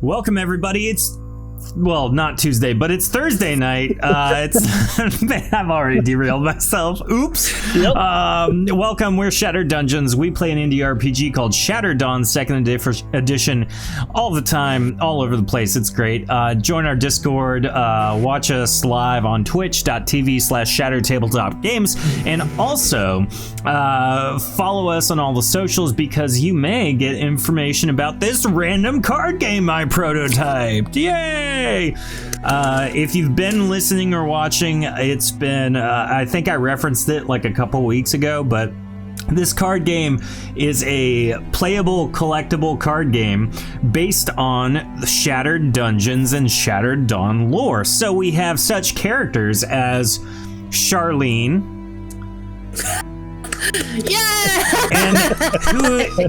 Welcome, everybody. Well, not Tuesday, but it's Thursday night. I've already derailed myself. Oops. Yep. Welcome. We're Shattered Dungeons. We play an indie RPG called Shattered Dawn 2nd Edition all the time, all over the place. It's great. Join our Discord. Watch us live on twitch.tv/shatteredtabletopgames. And also follow us on all the socials because you may get information about this random card game I prototyped. Yay! If you've been listening or watching, it's been, I think I referenced it like a couple weeks ago, but this card game is a playable, collectible card game based on the Shattered Dungeons and Shattered Dawn lore. So we have such characters as Charlene. Yeah! And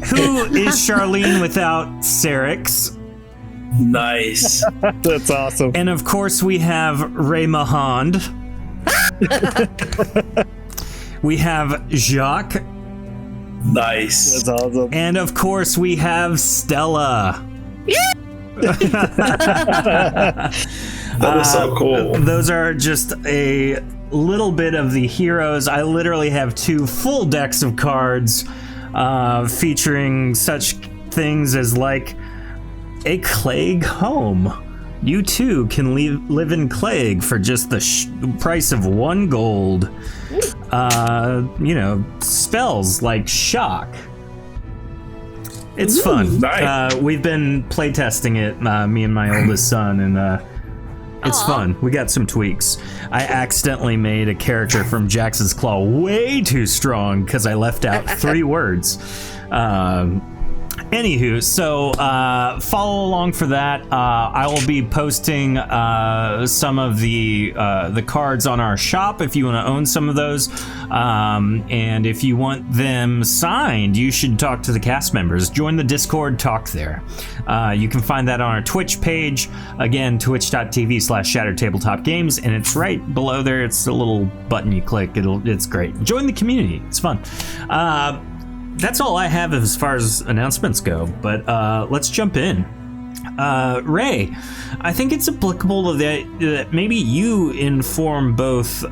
who is Charlene without Syrinx? Nice. That's awesome. And of course we have Ray Mahand. We have Jacques. Nice. That's awesome. And of course we have Stella. That is so cool. Those are just a little bit of the heroes. I literally have 2 full decks of cards featuring such things as like a Clegg home. You too can live in Clegg for just the price of 1 gold. Spells like shock. It's fun. Nice. We've been playtesting it, me and my oldest son, and it's fun. We got some tweaks. I accidentally made a character from Jax's Claw way too strong because I left out 3 words. Anywho, so follow along for that. I will be posting some of the cards on our shop if you want to own some of those. And if you want them signed, you should talk to the cast members. Join the Discord, talk there. You can find that on our Twitch page. Again, twitch.tv/shatteredtabletopgames, and it's right below there. It's a little button you click. It's great. Join the community. It's fun. That's all I have as far as announcements go, but let's jump in. Ray, I think it's applicable that maybe you inform both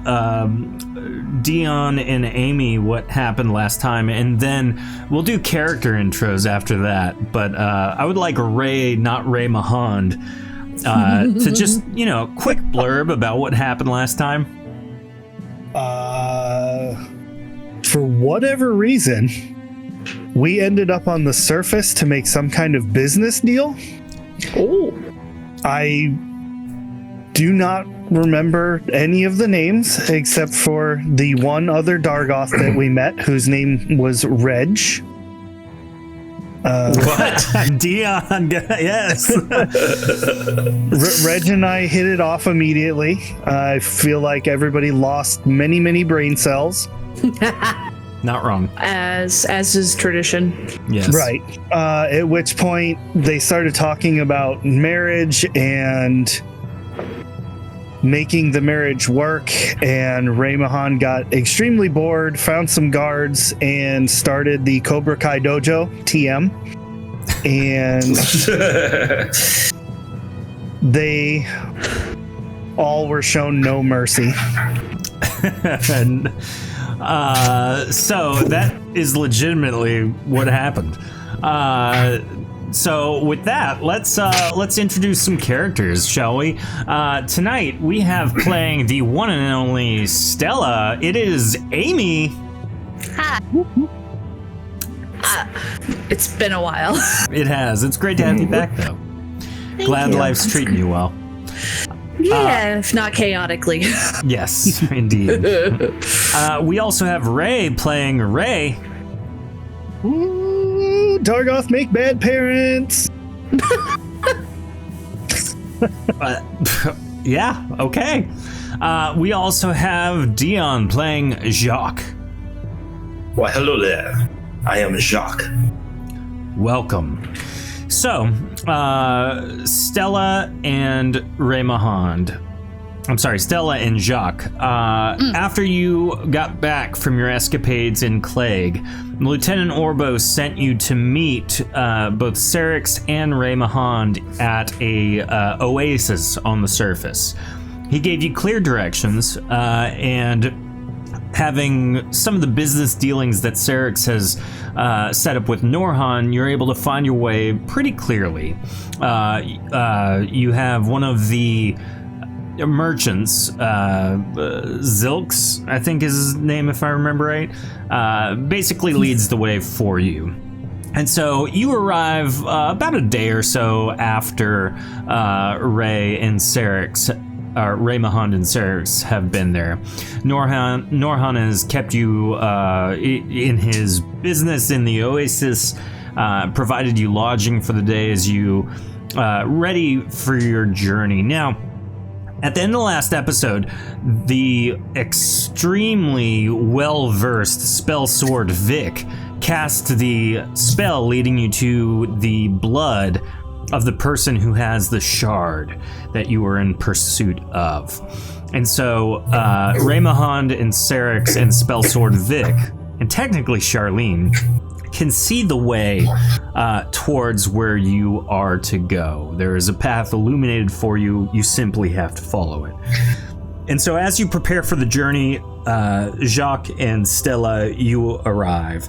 Dion and Amy what happened last time, and then we'll do character intros after that. But I would like Ray, not Ray Mahand, to just, quick blurb about what happened last time. For whatever reason, we ended up on the surface to make some kind of business deal. Oh. I do not remember any of the names except for the one other Dargoth that we met, whose name was Reg. What? Dion, yes. Reg and I hit it off immediately. I feel like everybody lost many, many brain cells. Not wrong. As is tradition. Yes. Right. At which point they started talking about marriage and making the marriage work, and Ray Mahan got extremely bored, found some guards, and started the Cobra Kai Dojo, TM. And they all were shown no mercy. And, so that is legitimately what happened. So with that, let's introduce some characters, shall we? Tonight we have playing the one and only Stella. It is Amy. Hi. It's been a while. It has. It's great to have you back, though. Glad you. life's treating you well. Yeah, if not chaotically. Yes, indeed. We also have Ray playing Ray. Ooh, Dargoth make bad parents. Yeah, okay. We also have Dion playing Jacques. Why, hello there. I am Jacques. Welcome. So, Stella and Ray Mahand, I'm sorry, Stella and Jacques. After you got back from your escapades in Clegg, Lieutenant Orbo sent you to meet both Serix and Ray Mahand at a oasis on the surface. He gave you clear directions, and having some of the business dealings that Serix has set up with Norhan, you're able to find your way pretty clearly. You have one of the merchants, Zilks, I think is his name if I remember right, basically leads the way for you. And so you arrive about a day or so after Ray Mahand and Serix have been there. Norhan has kept you in his business in the Oasis, provided you lodging for the day as you ready for your journey. Now, at the end of the last episode, the extremely well-versed spell sword Vic cast the spell leading you to the blood of the person who has the shard that you were in pursuit of. And so Ray Mahand and Serix and spell sword Vic, and technically Charlene, can see the way towards where you are to go. There is a path illuminated for you. You simply have to follow it. And so as you prepare for the journey, Jacques and Stella, you arrive.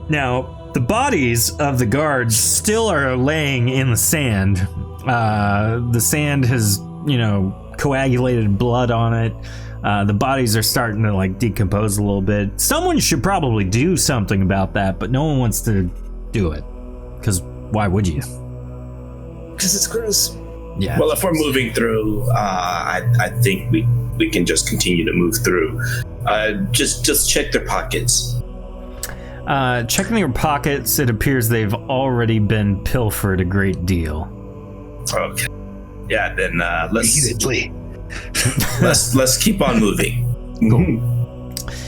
Now, the bodies of the guards still are laying in the sand. The sand has, coagulated blood on it. The bodies are starting to decompose a little bit. Someone should probably do something about that, but no one wants to do it. Because why would you? Because it's gross. Yeah. Well, if we're moving through, I think we can just continue to move through. Just check their pockets. Checking their pockets, it appears they've already been pilfered a great deal. Okay. Yeah, then let's keep on moving. Cool.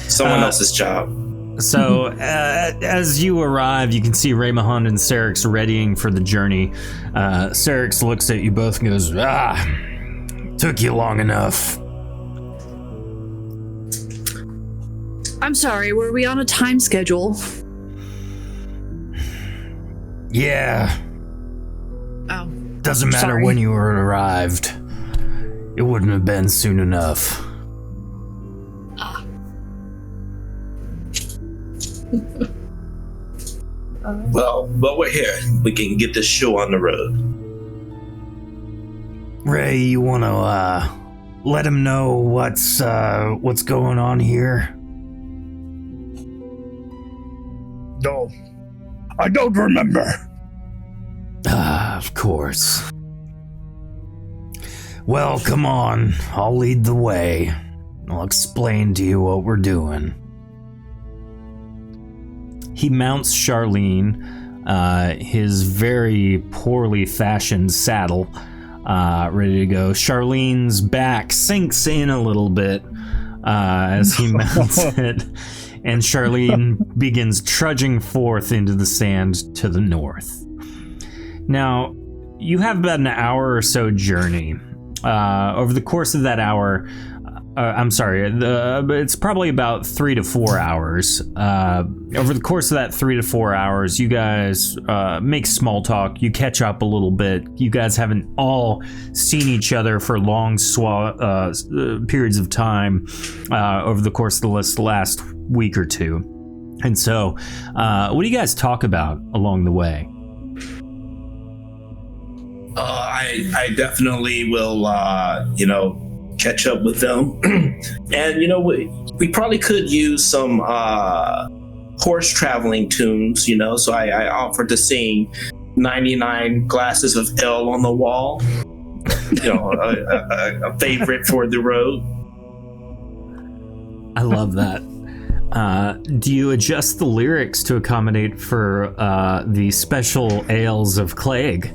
Someone else's job. So, as you arrive, you can see Ray Mahand and Serix readying for the journey. Serix looks at you both and goes, took you long enough. I'm sorry, were we on a time schedule? Yeah. Oh. Doesn't matter Sorry. when you arrived. It wouldn't have been soon enough. Well, we're here. We can get this show on the road. Ray, you want to let him know what's going on here? No, I don't remember. Of course. Well, come on. I'll lead the way. I'll explain to you what we're doing. He mounts Charlene, his very poorly fashioned saddle, ready to go. Charlene's back sinks in a little bit as he mounts it, and Charlene begins trudging forth into the sand to the north. Now, you have about an hour or so journey. Over the course of that hour, it's probably about 3 to 4 hours. Over the course of that 3 to 4 hours, you guys make small talk. You catch up a little bit. You guys haven't all seen each other for long periods of time over the course of the last week or two. And so, what do you guys talk about along the way? I definitely will, catch up with them. And, we probably could use some horse traveling tunes, so I offered to sing 99 glasses of ale on the wall, a favorite for the road. I love that. Do you adjust the lyrics to accommodate for the special ales of Clegg?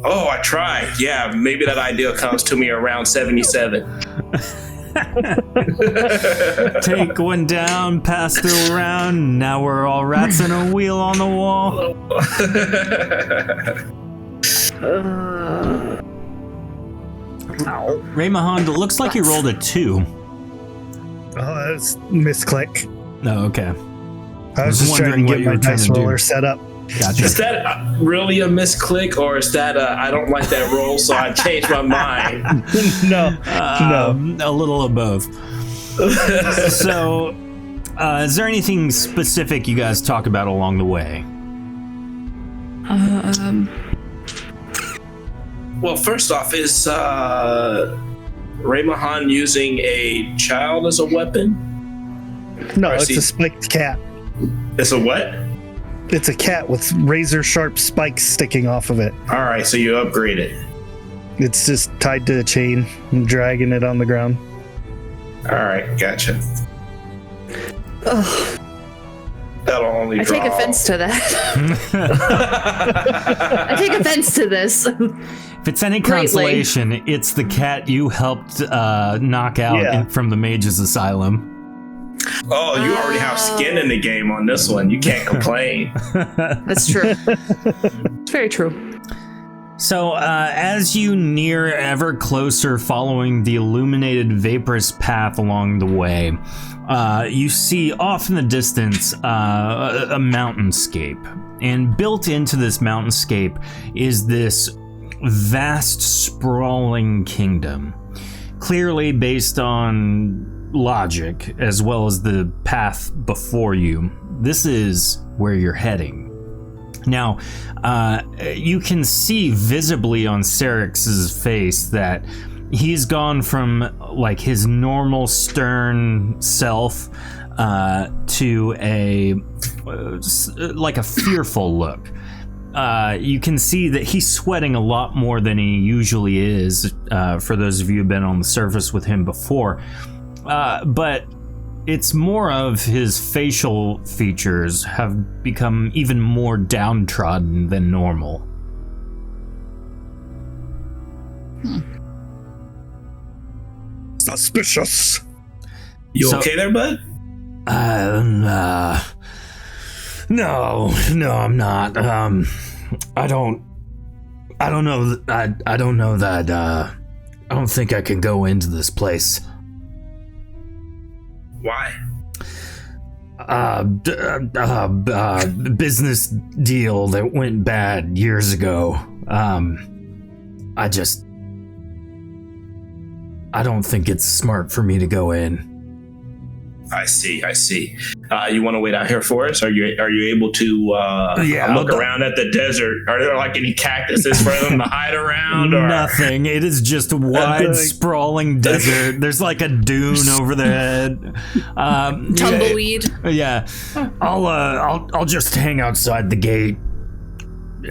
Oh, I tried. Yeah, maybe that idea comes to me around 77. Take one down, pass it around. Now we're all rats in a wheel on the wall. Raymahan, it looks like you rolled a 2. Oh, that's misclick. Oh, okay. I was just trying to get my dice roller set up. Gotcha. Is that really a misclick, or is that I don't like that roll, so I changed my mind? No. A little of both. So, is there anything specific you guys talk about along the way? Well, first off, is Raymahan using a child as a weapon? No, it's a spiked cat. It's a what? It's a cat with razor sharp spikes sticking off of it. All right, so you upgrade it. It's just tied to a chain and dragging it on the ground. All right, gotcha. Ugh. That'll only I draw. take offense to that. I take offense to this. If it's any consolation, it's the cat you helped knock out from the Mage's Asylum. Oh, you already have skin in the game on this one. You can't complain. That's true. It's very true. So, as you near ever closer following the illuminated vaporous path along the way, you see off in the distance a mountainscape. And built into this mountainscape is this vast, sprawling kingdom. Clearly based on logic, as well as the path before you, this is where you're heading. Now, you can see visibly on Serix's face that he's gone from like his normal stern self to a fearful look. You can see that he's sweating a lot more than he usually is, for those of you who've been on the surface with him before. But it's more of his facial features have become even more downtrodden than normal. Suspicious. You okay there, bud? No, I'm not. I don't know. I don't know that. I don't think I can go into this place. Why? Business deal that went bad years ago. I don't think it's smart for me to go in. I see. You want to wait out here for us? Are you able to look around at the desert? Are there like any cactuses for them to hide around? Or? Nothing. It is just a wide, sprawling desert. There's like a dune over the head. Tumbleweed. Yeah. I'll just hang outside the gate.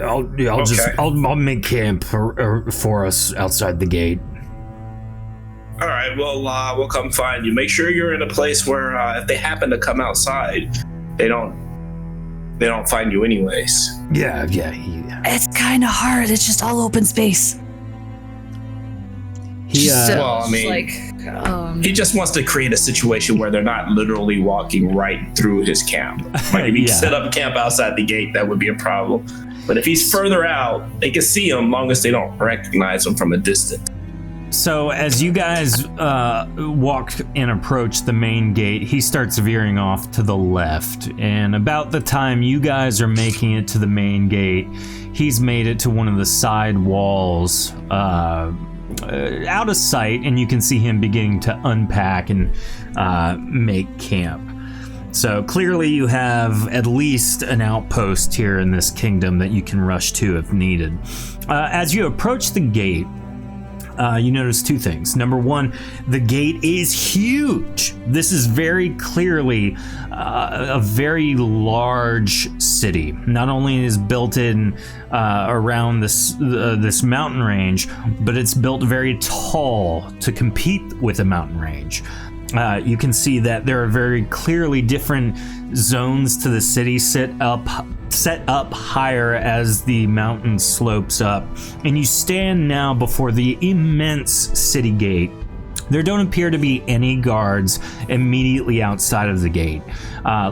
I'll make camp for us outside the gate. All right, well, we'll come find you. Make sure you're in a place where if they happen to come outside, they don't find you anyways. Yeah. It's kind of hard. It's just all open space. He just wants to create a situation where they're not literally walking right through his camp. Like if he set up camp outside the gate, that would be a problem. But if he's further out, they can see him long as they don't recognize him from a distance. So as you guys walk and approach the main gate, he starts veering off to the left. And about the time you guys are making it to the main gate, he's made it to one of the side walls out of sight, and you can see him beginning to unpack and make camp. So clearly you have at least an outpost here in this kingdom that you can rush to if needed. As you approach the gate, you notice two things. Number one, the gate is huge. This is very clearly a very large city. Not only is built in around this mountain range, but it's built very tall to compete with a mountain range. You can see that there are very clearly different zones to the city set up higher as the mountain slopes up, and you stand now before the immense city gate There don't appear to be any guards immediately outside of the gate.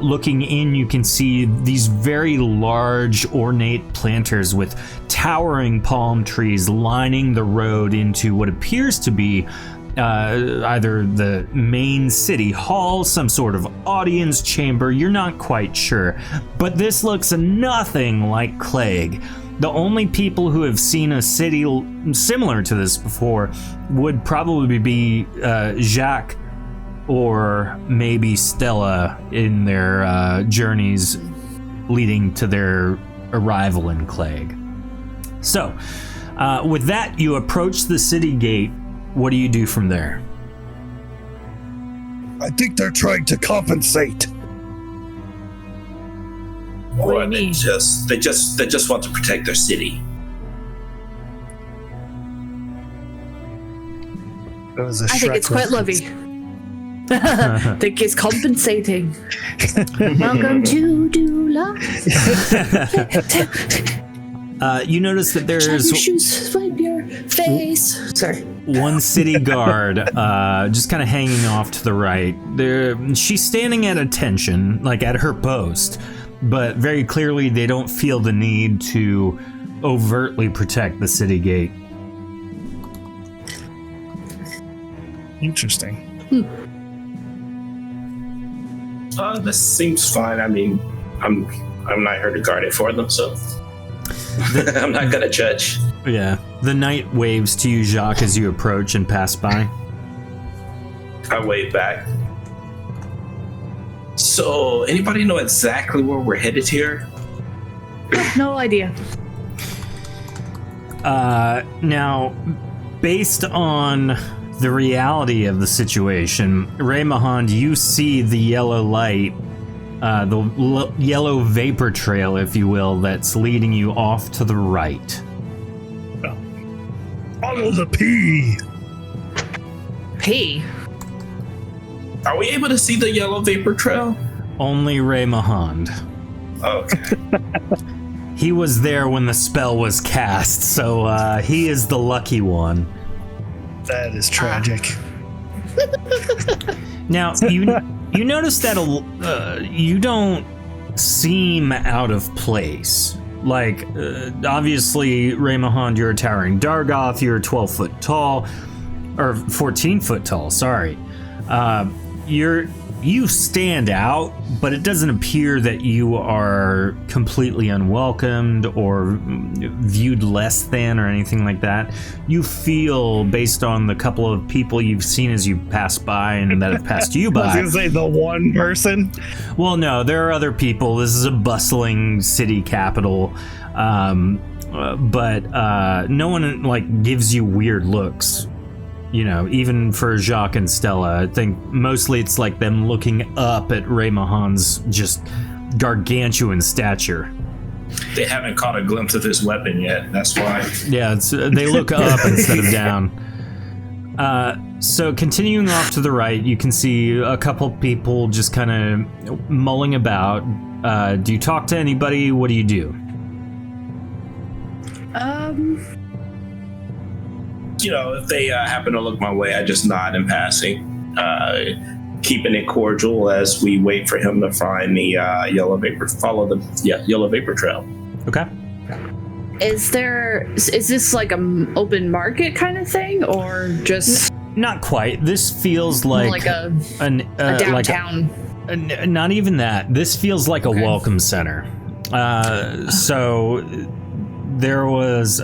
Looking in, you can see these very large, ornate planters with towering palm trees lining the road into what appears to be either the main city hall, some sort of audience chamber. You're not quite sure, but this looks nothing like Clegg. The only people who have seen a city similar to this before would probably be Jacques or maybe Stella in their journeys leading to their arrival in Clegg. So, with that, you approach the city gate. What do you do from there? I think they're trying to compensate. Or they just want to protect their city. I think it's quite lovely. Think it's compensating. Welcome to Dula. You notice that there's Shine your shoes, wipe your face. Sorry. one city guard just kind of hanging off to the right. She's standing at attention, like at her post, but very clearly they don't feel the need to overtly protect the city gate. Interesting. This seems fine. I mean, I'm not here to guard it for them, so I'm not gonna judge. Yeah. The knight waves to you, Jacques, as you approach and pass by. I wave back. So, anybody know exactly where we're headed here? No idea. Now, based on the reality of the situation, Ray Mahand, you see the yellow light, yellow vapor trail, if you will, that's leading you off to the right. Follow the P. P. Are we able to see the yellow vapor trail? Only Ray Mahand. Okay. He was there when the spell was cast, so he is the lucky one. That is tragic. Now, you notice that you don't seem out of place. Like, obviously, Ray Mahand, you're a towering Dargoth, you're 12 foot tall, or 14 foot tall, sorry. You stand out, but it doesn't appear that you are completely unwelcomed or viewed less than or anything like that. You feel, based on the couple of people you've seen as you pass by and that have passed you by. I was gonna say the one person. Well, no, there are other people. This is a bustling city capital, but no one like gives you weird looks. You know, even for Jacques and Stella, I think mostly it's like them looking up at Ray Mahan's just gargantuan stature. They haven't caught a glimpse of his weapon yet, that's why. Yeah, they look up instead of down. So continuing off to the right, you can see a couple people just kind of mulling about. Do you talk to anybody? What do you do? You know, if they happen to look my way, I just nod in passing, keeping it cordial as we wait for him to find the follow the yellow vapor trail. Okay. Is this like an open market kind of thing, or just Not quite. This feels like a downtown? Not even that. This feels like a welcome center. So there was.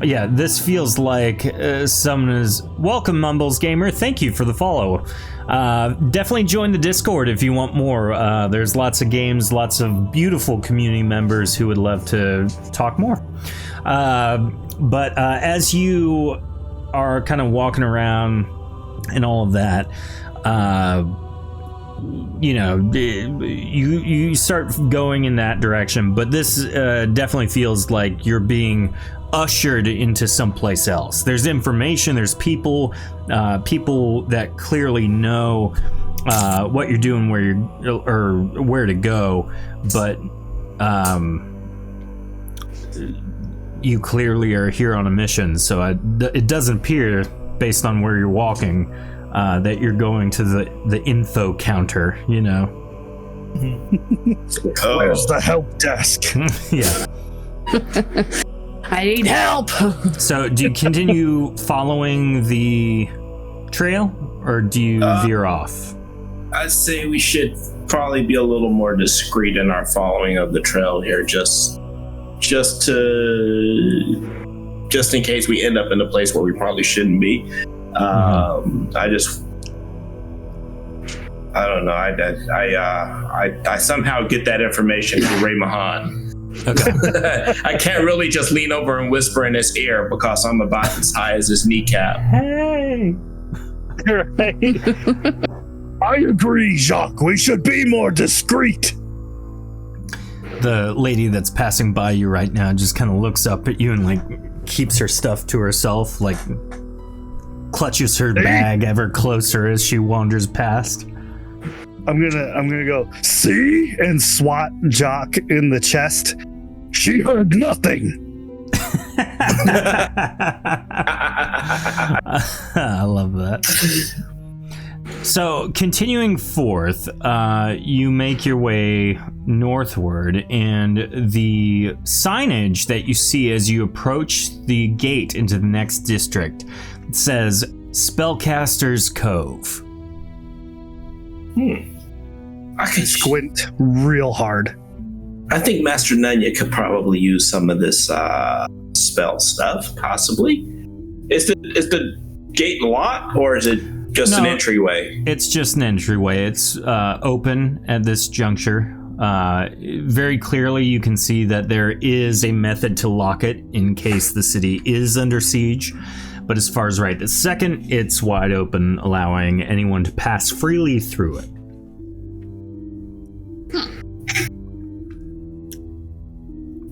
Yeah, this feels like someone is... Welcome, Mumbles Gamer. Thank you for the follow. Definitely join the Discord if you want more. There's lots of games, lots of beautiful community members who would love to talk more. But as you are kind of walking around and all of that, you know, you start going in that direction. But this definitely feels like you're being ushered into someplace else. There's information, there's people that clearly know what you're doing, where to go, but you clearly are here on a mission, so it doesn't appear based on where you're walking, that you're going to the info counter, you know. Where's the help desk? Yeah. I need help. So do you continue following the trail, or do you veer off? I'd say we should probably be a little more discreet in our following of the trail here, just in case we end up in a place where we probably shouldn't be. I don't know. I somehow get that information from Ray Mahan. Okay. I can't really just lean over and whisper in his ear because I'm about as high as his kneecap. Hey. Right. I agree, Jacques. We should be more discreet. The lady that's passing by you right now just kind of looks up at you and like keeps her stuff to herself, like clutches her bag ever closer as she wanders past. I'm gonna go, see, and swat Jock in the chest. She heard nothing. I love that. So, continuing forth, you make your way northward, and the signage that you see as you approach the gate into the next district says Spellcaster's Cove. I can Squint real hard. I think Master Nunya could probably use some of this spell stuff, possibly. Is the gate locked, or is it just an entryway? It's just an entryway. It's open at this juncture. Very clearly, you can see that there is a method to lock it in case the city is under siege. But as far as right this second, it's wide open, allowing anyone to pass freely through it.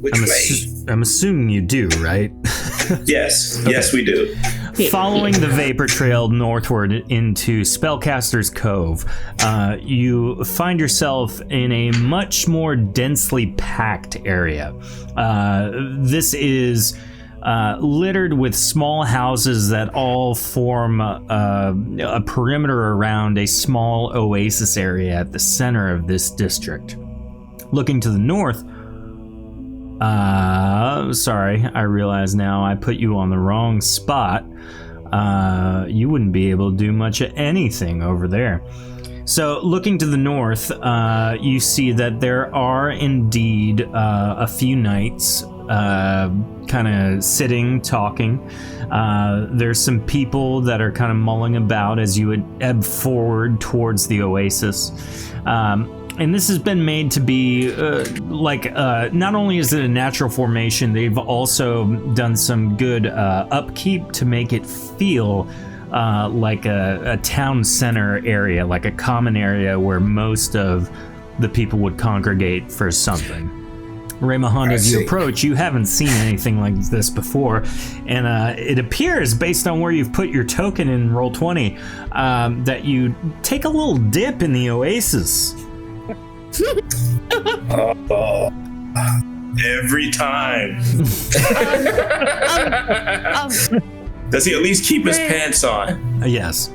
Which way? I'm assuming you do, right? Yes. Okay. Yes, we do. Following the vapor trail northward into Spellcaster's Cove, you find yourself in a much more densely packed area. This is littered with small houses that all form a perimeter around a small oasis area at the center of this district. Looking to the north, sorry, I realize now I put you on the wrong spot. You wouldn't be able to do much of anything over there. So looking to the north, you see that there are indeed a few knights kind of sitting, talking. There's some people that are kind of mulling about as you would ebb forward towards the oasis. And this has been made to be not only is it a natural formation, they've also done some good upkeep to make it feel like a town center area, like a common area where most of the people would congregate for something. Raymahan, as you approach, you haven't seen anything like this before, and it appears, based on where you've put your token in Roll20, that you take a little dip in the oasis. Every time. Does he at least keep his pants on? Yes.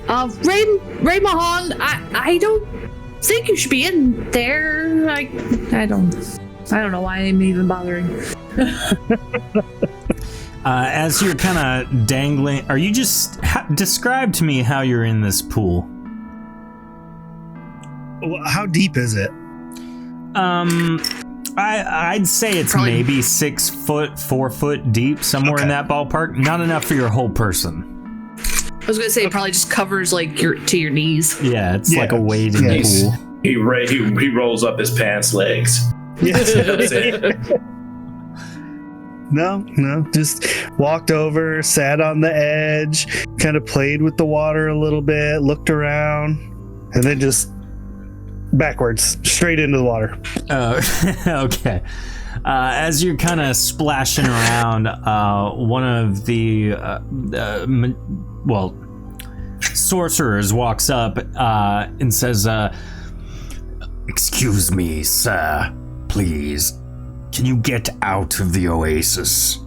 Raymahan, I don't think you should be in there. I don't know why I'm even bothering. As you're kind of dangling, are you just describe to me how you're in this pool? How deep is it? I'd say it's probably maybe 6 foot, 4 foot deep, somewhere in that ballpark. Not enough for your whole person. I was gonna say it probably just covers like to your knees. Yeah, it's like a wading pool. He rolls up his pants legs. Yes. That's it. No, just walked over, sat on the edge, kind of played with the water a little bit, looked around, and then just backwards, straight into the water. Okay. As you're kind of splashing around, one of the sorcerers walks up and says, "Excuse me, sir, please. Can you get out of the oasis?"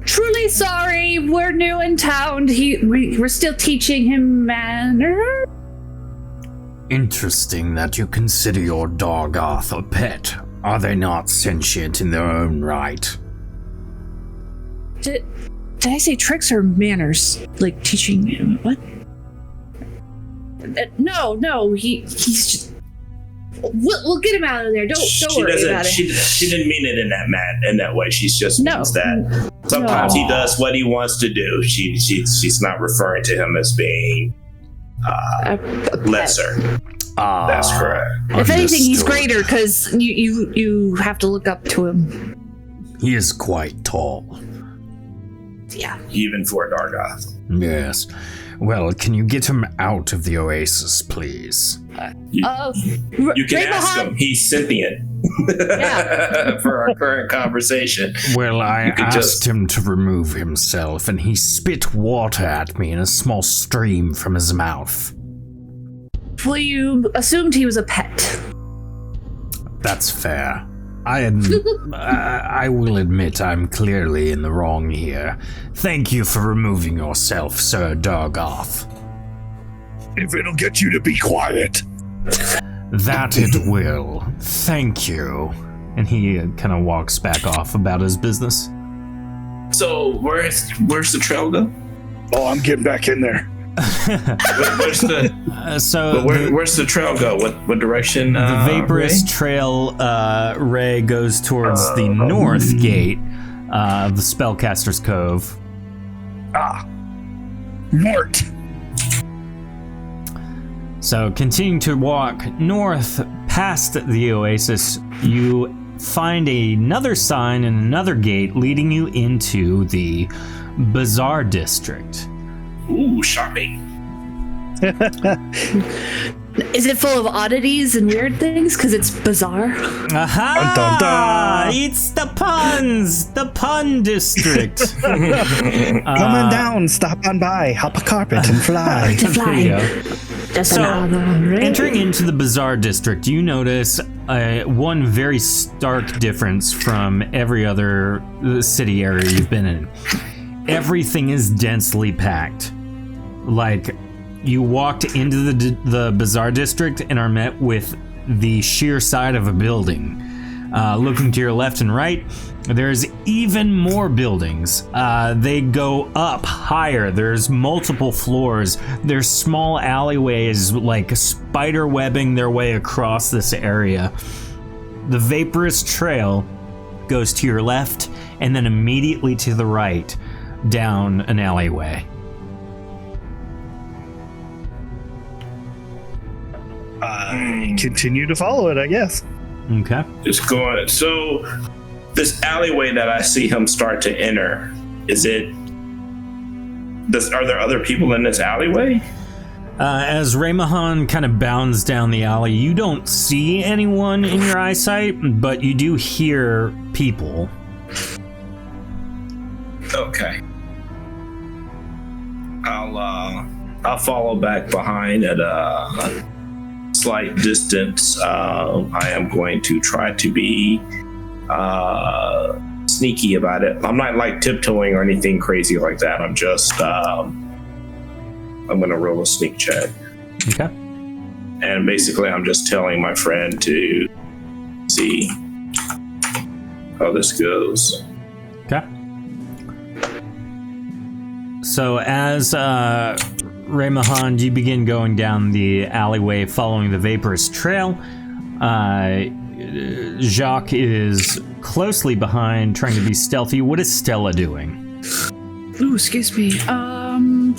Truly sorry. We're new in town. We're still teaching him manners. Interesting that you consider your Dargoth a pet. Are they not sentient in their own right? Did I say tricks or manners? Like teaching him what? No. He's just. We'll get him out of there. Don't worry about it. She didn't mean it in that way. She just means that sometimes he does what he wants to do. She's not referring to him as being lesser. That's correct. If anything, he's greater because you have to look up to him. He is quite tall. Yeah. Even for a Dargoth. Yes. Well, can you get him out of the oasis, please? You can ask him. He's sentient. Yeah. For our current conversation. Well, I asked him to remove himself, and he spit water at me in a small stream from his mouth. Well, you assumed he was a pet. That's fair. I will admit I'm clearly in the wrong here. Thank you for removing yourself, Sir Dargoth. If it'll get you to be quiet. That it will. Thank you. And he kind of walks back off about his business. So, where's the trail go? Oh, I'm getting back in there. Where's the where's the trail go? What direction? The vaporous trail, Ray, goes towards the north gate of the Spellcaster's Cove. Mort. So, continuing to walk north past the oasis, you find another sign and another gate leading you into the Bazaar District. Ooh, shopping. Is it full of oddities and weird things? Because it's bizarre. Aha! Dun, dun, dun. It's the puns! The pun district. Come on down, stop on by, hop a carpet and fly. There you go. So, entering into the Bazaar District, you notice one very stark difference from every other city area you've been in. Everything is densely packed. Like, you walked into the Bazaar District and are met with the sheer side of a building. Looking to your left and right, there's even more buildings. They go up higher. There's multiple floors. There's small alleyways, like spider webbing their way across this area. The vaporous trail goes to your left and then immediately to the right down an alleyway. Continue to follow it, I guess. Okay. Just going. So, this alleyway that I see him start to enter, are there other people in this alleyway? As Raymahan kind of bounds down the alley, you don't see anyone in your eyesight, but you do hear people. Okay. I'll follow back behind at a slight distance. I am going to try to be sneaky about it. I'm not like tiptoeing or anything crazy like that. I'm just I'm gonna roll a sneak check. Okay. And basically I'm just telling my friend to see how this goes. Okay. So as Raymahan, you begin going down the alleyway following the vaporous trail. Jacques is closely behind, trying to be stealthy. What is Stella doing? Ooh, excuse me. I don't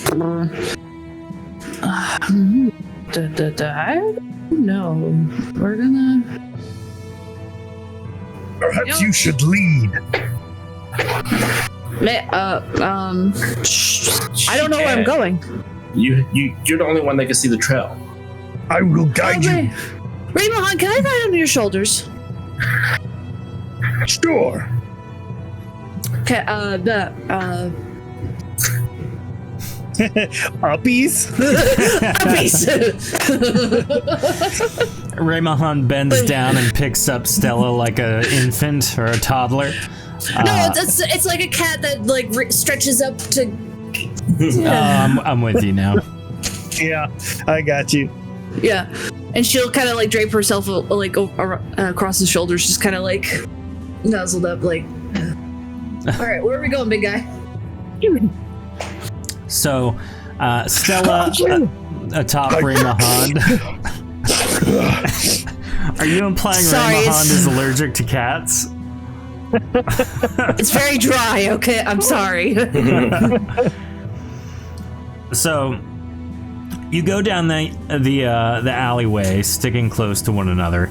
know. We're gonna. Perhaps you should lead. I don't know where I'm going. You're the only one that can see the trail. I will guide you. Raymahan, can I ride on your shoulders? Sure. Okay, Uppies? Uppies! Raymahan bends down and picks up Stella like an infant or a toddler. No, it's like a cat that like stretches up to. I'm with you now. Yeah, I got you. Yeah, and she'll kind of like drape herself like across his shoulders, just kind of like nuzzled up, like. All right, where are we going, big guy? So, Stella atop Raymahond. Are you implying Raymahond is allergic to cats? It's very dry. Okay, I'm sorry. So, you go down the alleyway, sticking close to one another.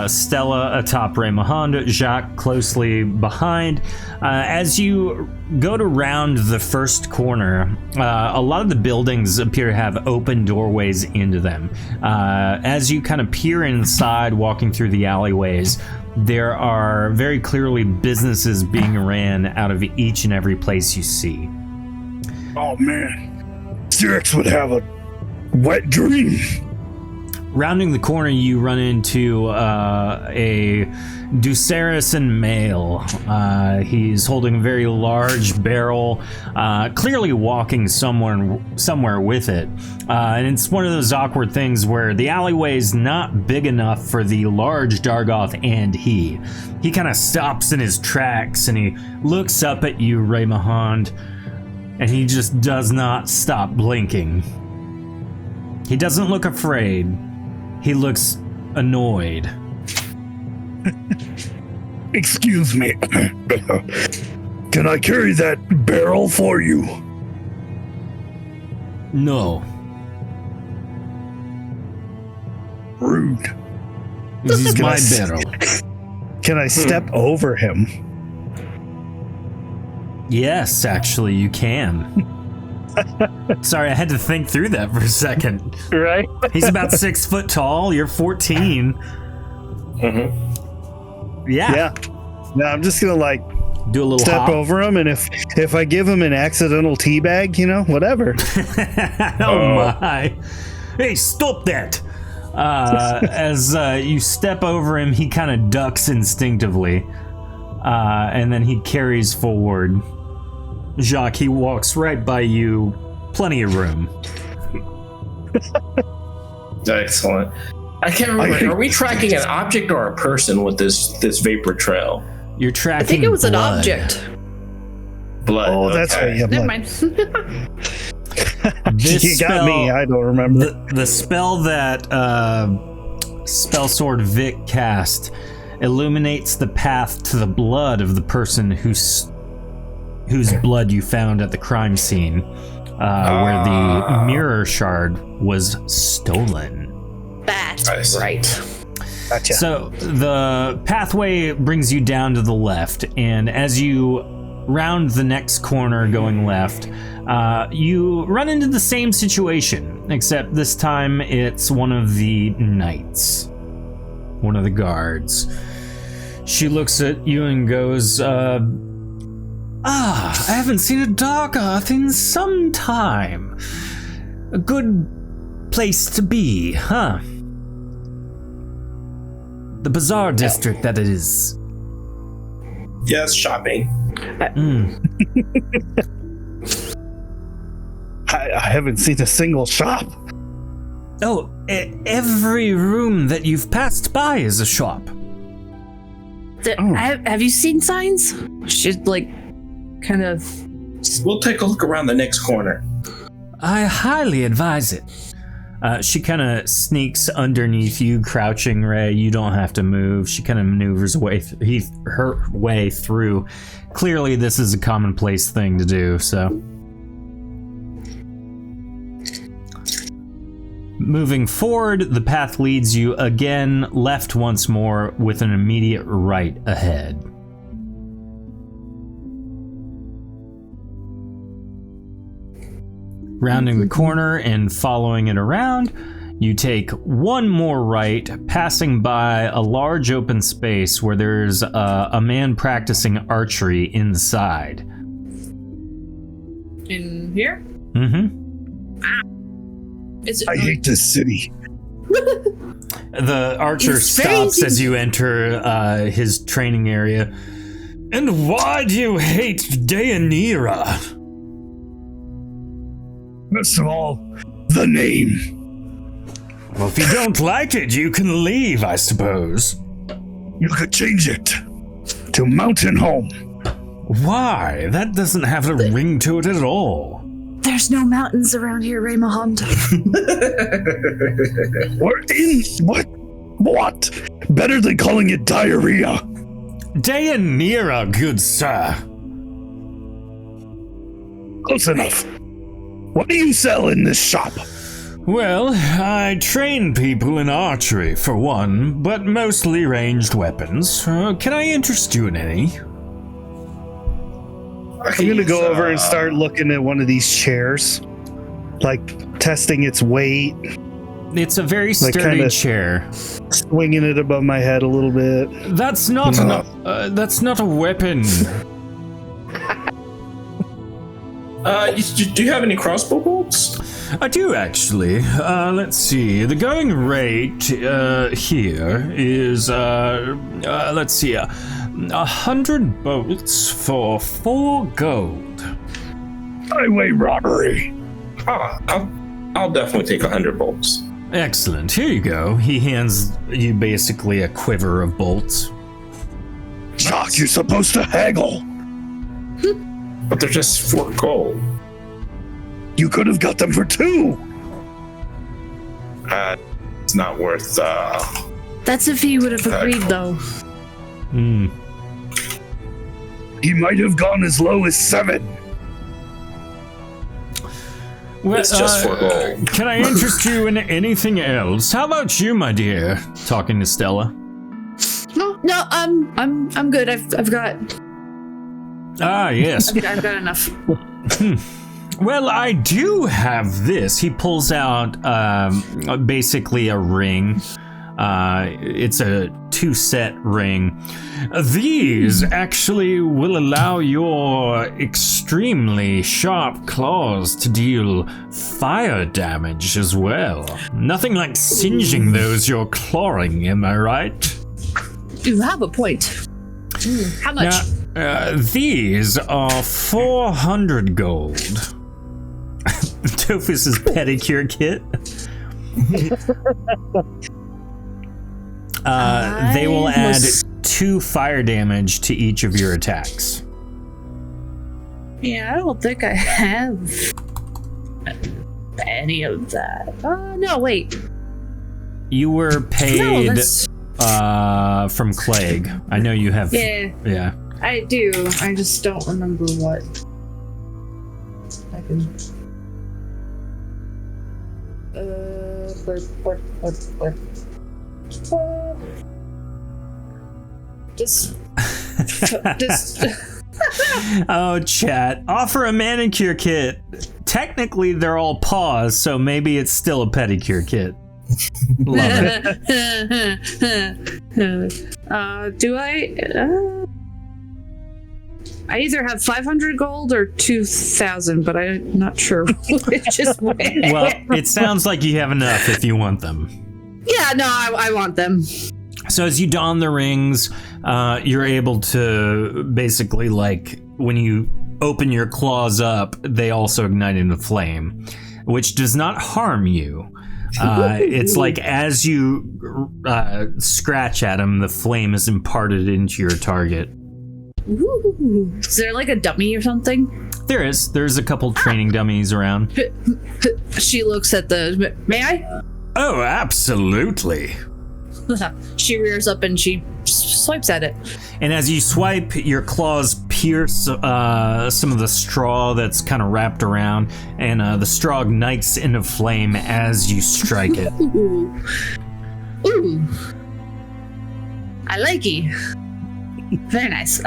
Stella atop Raymahond, Jacques closely behind. As you go to round the first corner, a lot of the buildings appear to have open doorways into them. As you kind of peer inside, walking through the alleyways, there are very clearly businesses being ran out of each and every place you see. Oh man, Xerx would have a wet dream. Rounding the corner, you run into a Ducerison male. He's holding a very large barrel, clearly walking somewhere with it. And it's one of those awkward things where the alleyway is not big enough for the large Dargoth and he. He kind of stops in his tracks and he looks up at you, Raymahond, and he just does not stop blinking. He doesn't look afraid. He looks annoyed. Excuse me. Can I carry that barrel for you? No. Rude. This is my barrel. Can I step over him? Yes, actually, you can. Sorry, I had to think through that for a second. Right? He's about 6 foot tall. You're 14. Mm-hmm. Yeah. No, I'm just gonna like do a little step hop. over him, and if I give him an accidental teabag, whatever. Oh my! Hey, stop that! As you step over him, he kind of ducks instinctively, and then he carries forward. Jacques, he walks right by you. Plenty of room. Excellent. I can't remember. Are we tracking an object or a person with this vapor trail? You're tracking. I think it was blood. an object. Blood. Oh, that's right. Yeah, Never blood. mind. This You got me. I don't remember. The spell that Spell Sword Vic cast illuminates the path to the blood of the person whose blood you found at the crime scene, where the mirror shard was stolen. That's right. Gotcha. So the pathway brings you down to the left, and as you round the next corner going left, you run into the same situation, except this time it's one of the knights, one of the guards. She looks at you and goes, I haven't seen a Dargoth in some time. A good place to be, huh? The Bazaar District, that is. Yes, shopping. I haven't seen a single shop. Oh, every room that you've passed by is a shop. Have you seen signs? She's like, kind of. We'll take a look around the next corner. I highly advise it. She kind of sneaks underneath you, crouching, Ray. You don't have to move. She kind of maneuvers her way through. Clearly, this is a commonplace thing to do, so. Moving forward, the path leads you again left once more with an immediate right ahead. Rounding the corner and following it around, you take one more right, passing by a large open space where there's a man practicing archery inside. In here? Mm-hmm. Is it? I hate this city. The archer It's stops crazy. as you enter his training area. And why do you hate Deianira? First of all, the name. Well, if you don't like it, you can leave, I suppose. You could change it to Mountain Home. Why? That doesn't have a ring to it at all. There's no mountains around here, Raymond. We're in what? What? Better than calling it diarrhea. Deianira, good sir. Close enough. What do you sell in this shop? Well, I train people in archery, for one, but mostly ranged weapons. Can I interest you in any? I'm gonna go over and start looking at one of these chairs, like testing its weight, It's a very Like, sturdy kinda- chair. swinging it above my head a little bit. That's not that's not a weapon. Do you have any crossbow bolts? I do actually. Let's see. The going rate here is let's see, 100 bolts for 4 gold. Highway robbery. I'll definitely take 100 bolts. Excellent. Here you go. He hands you basically a quiver of bolts. Jock, you're supposed to haggle. But they're just 4 gold. You could have got them for 2. It's not worth. That's if he would have agreed, though. Hmm. He might have gone as low as 7. Well, It's just 4 gold. Can I interest you in anything else? How about you, my dear? Talking to Stella. No, I'm good. I've got Ah, yes. I've got enough. Well, I do have this. He pulls out basically a ring. It's a 2-set ring. These actually will allow your extremely sharp claws to deal fire damage as well. Nothing like singeing those you're clawing, am I right? You have a point. How much? Now, these are 400 gold. Tophus's pedicure kit. They will add 2 fire damage to each of your attacks. Yeah, I don't think I have any of that. No, wait. You were paid that's... from Clegg. I know you have. Yeah, I do. I just don't remember what. I can. Just. Oh, chat. Offer a manicure kit. Technically, they're all paws, so maybe it's still a pedicure kit. Love it. Do I? I either have 500 gold or 2,000, but I'm not sure which is which. Well, it sounds like you have enough if you want them. Yeah, no, I want them. So as you don the rings, you're able to basically, like, when you open your claws up, they also ignite into flame, which does not harm you. It's like as you scratch at them, the flame is imparted into your target. Ooh. Is there like a dummy or something? There's a couple training dummies around. She looks at the. May I? Oh, absolutely. She rears up and she swipes at it. And as you swipe, your claws pierce some of the straw that's kind of wrapped around, and the straw ignites into flame as you strike it. Ooh. I like it. Very nice.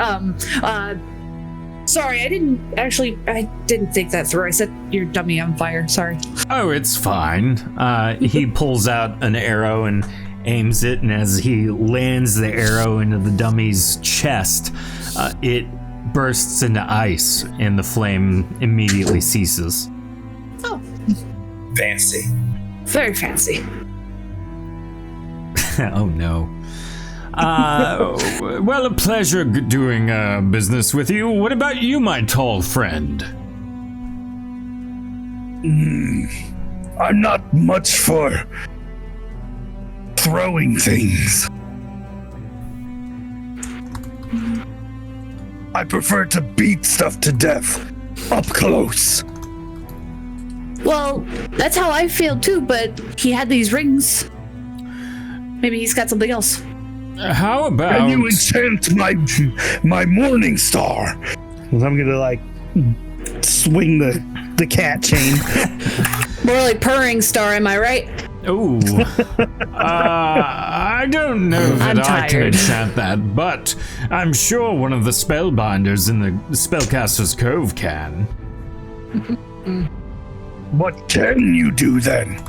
Sorry, I didn't think that through. I set your dummy on fire. Sorry. Oh, it's fine. He pulls out an arrow and aims it, and as he lands the arrow into the dummy's chest, it bursts into ice, and the flame immediately ceases. Oh. Fancy. Very fancy. Oh no. Well, a pleasure doing business with you. What about you, my tall friend? I'm not much for throwing things. I prefer to beat stuff to death up close. Well, that's how I feel too, but he had these rings. Maybe he's got something else. How about... Can you enchant my morning star? I'm gonna like swing the cat chain. More like purring star, am I right? Ooh. I don't know that I can enchant that, but I'm sure one of the spellbinders in the Spellcaster's Cove can. What can you do then?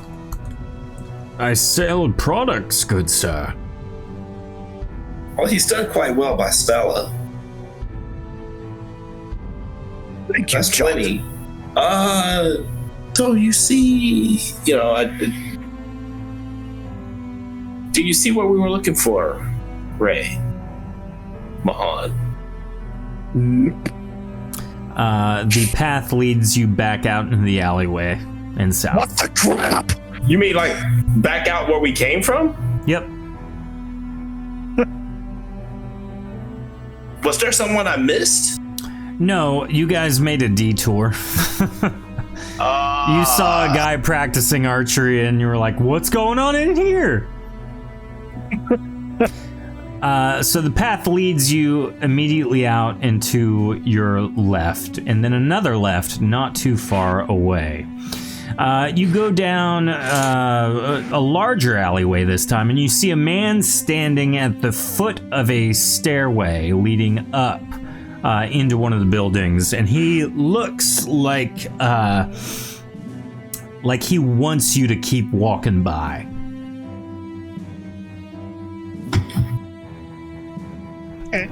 I sell products, good sir. Well, he's done quite well by Stella. Thank you, That's Chuck. plenty. So you see, do you see what we were looking for, Ray? Mahan? The path leads you back out into the alleyway and south. What the crap? You mean like back out where we came from? Yep. Was there someone I missed? No, you guys made a detour. You saw a guy practicing archery and you were like, what's going on in here? So the path leads you immediately out into your left, and then another left not too far away. You go down a larger alleyway this time, and you see a man standing at the foot of a stairway leading up into one of the buildings, and he looks like he wants you to keep walking by.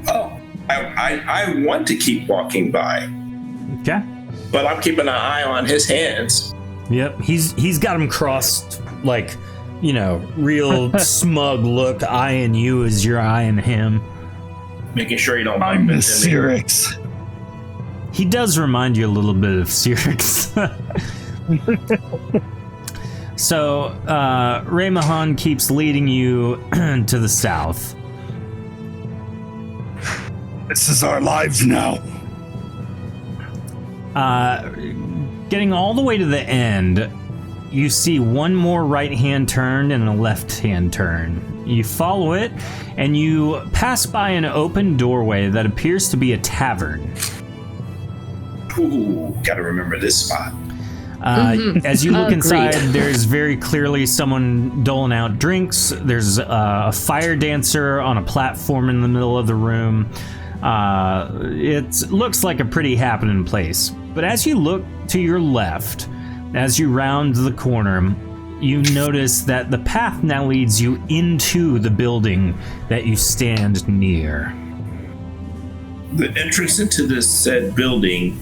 Oh, I want to keep walking by, Okay. but I'm keeping an eye on his hands. Yep, he's got him crossed, like, real smug look, eyeing you as you're eyeing him. Making sure you don't I'm bump the into me. Cyrix. He does remind you a little bit of Cyrix. So, Ray Mahan keeps leading you to the south. This is our lives now. Getting all the way to the end, you see one more right-hand turn and a left-hand turn. You follow it, and you pass by an open doorway that appears to be a tavern. Ooh, gotta remember this spot. As you look Agreed. inside, there's very clearly someone doling out drinks. There's a fire dancer on a platform in the middle of the room. It looks like a pretty happening place. But as you look to your left, as you round the corner, you notice that the path now leads you into the building that you stand near. The entrance into this said building,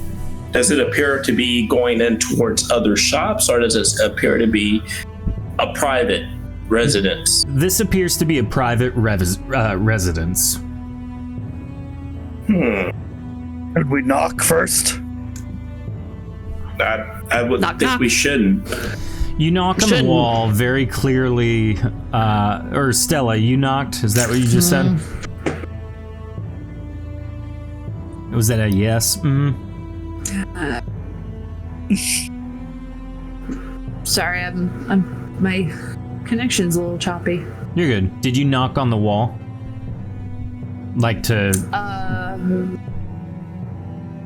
does it appear to be going in towards other shops, or does it appear to be a private residence? This appears to be a private residence. Should we knock first? I would Knock, think knock. we shouldn't. You knock on the Shouldn't. wall very clearly, or Stella, you knocked? Is that what you just said? Was that a yes? Sorry, I'm my connection's a little choppy. You're good. Did you knock on the wall? Like to...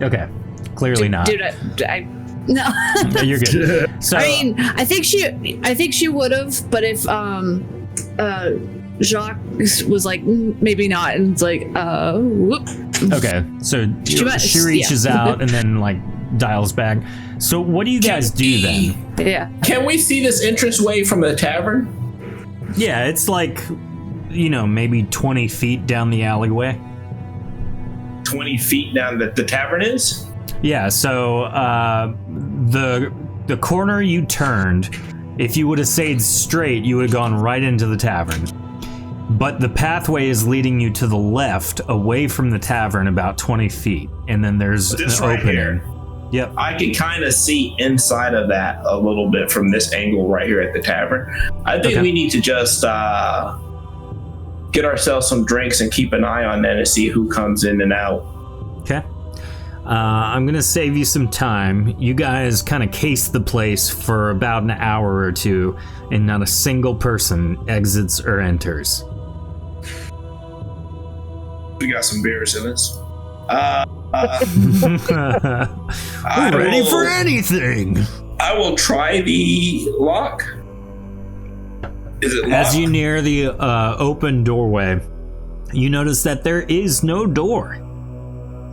Okay. Clearly not. Dude, I no. No, you're good. So, I mean, I think she would have, but if Jacques was like maybe not, and it's like whoop. okay. So might- she reaches out and then like dials back. So what do you guys do then? Yeah. Can we see this entranceway from the tavern? Yeah, it's like, maybe 20 feet down the alleyway. 20 feet down the tavern is? Yeah, so the corner you turned, if you would have stayed straight, you would have gone right into the tavern. But the pathway is leading you to the left, away from the tavern, about 20 feet. And then there's This an right opening. here. Yep. I can kind of see inside of that a little bit from this angle right here at the tavern. I think Okay. we need to just get ourselves some drinks and keep an eye on that and see who comes in and out. Okay. I'm going to save you some time. You guys kind of case the place for about an hour or two, and not a single person exits or enters. We got some beers in us. We're ready for anything. I will try the lock. Is it locked? As you near the open doorway, you notice that there is no door.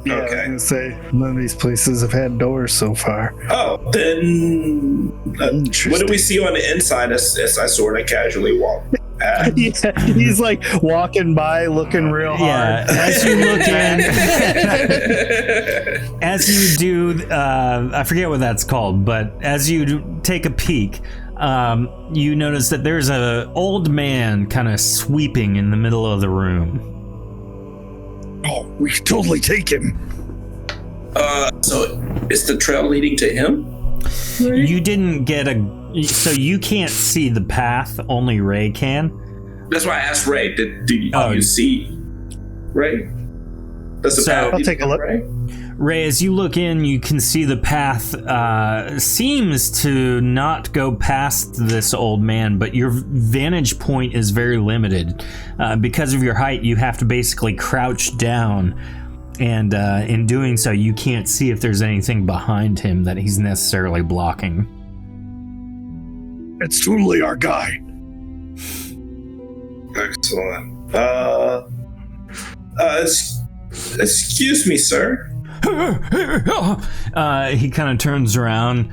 Yeah, Okay. I was gonna say none of these places have had doors so far. Oh, then what do we see on the inside as I sort of casually walk? Yeah, he's like walking by, looking real Yeah, hard. as you look in, as you do, I forget what that's called, but as you take a peek, you notice that there's an old man kind of sweeping in the middle of the room. Oh, we should totally take him. So is the trail leading to him? You didn't get so you can't see the path, only Ray can. That's why I asked Ray. Do you Oh. see Ray? Does the So- path I'll lead take a to look. Ray? Ray, as you look in, you can see the path seems to not go past this old man, but your vantage point is very limited. Because of your height, you have to basically crouch down, and in doing so, you can't see if there's anything behind him that he's necessarily blocking. It's totally our guy. Excellent. Excuse me, sir. He kind of turns around.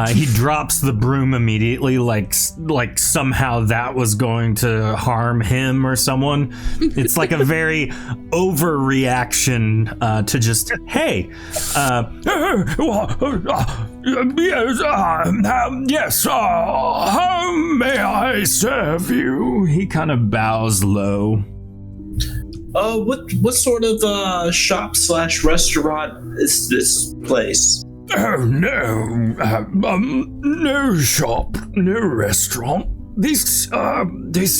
He drops the broom immediately, like somehow that was going to harm him or someone. It's like a very overreaction to just, hey, yes, how may I serve you? He kind of bows low. What sort of shop / restaurant is this place? Oh no, no shop, no restaurant. This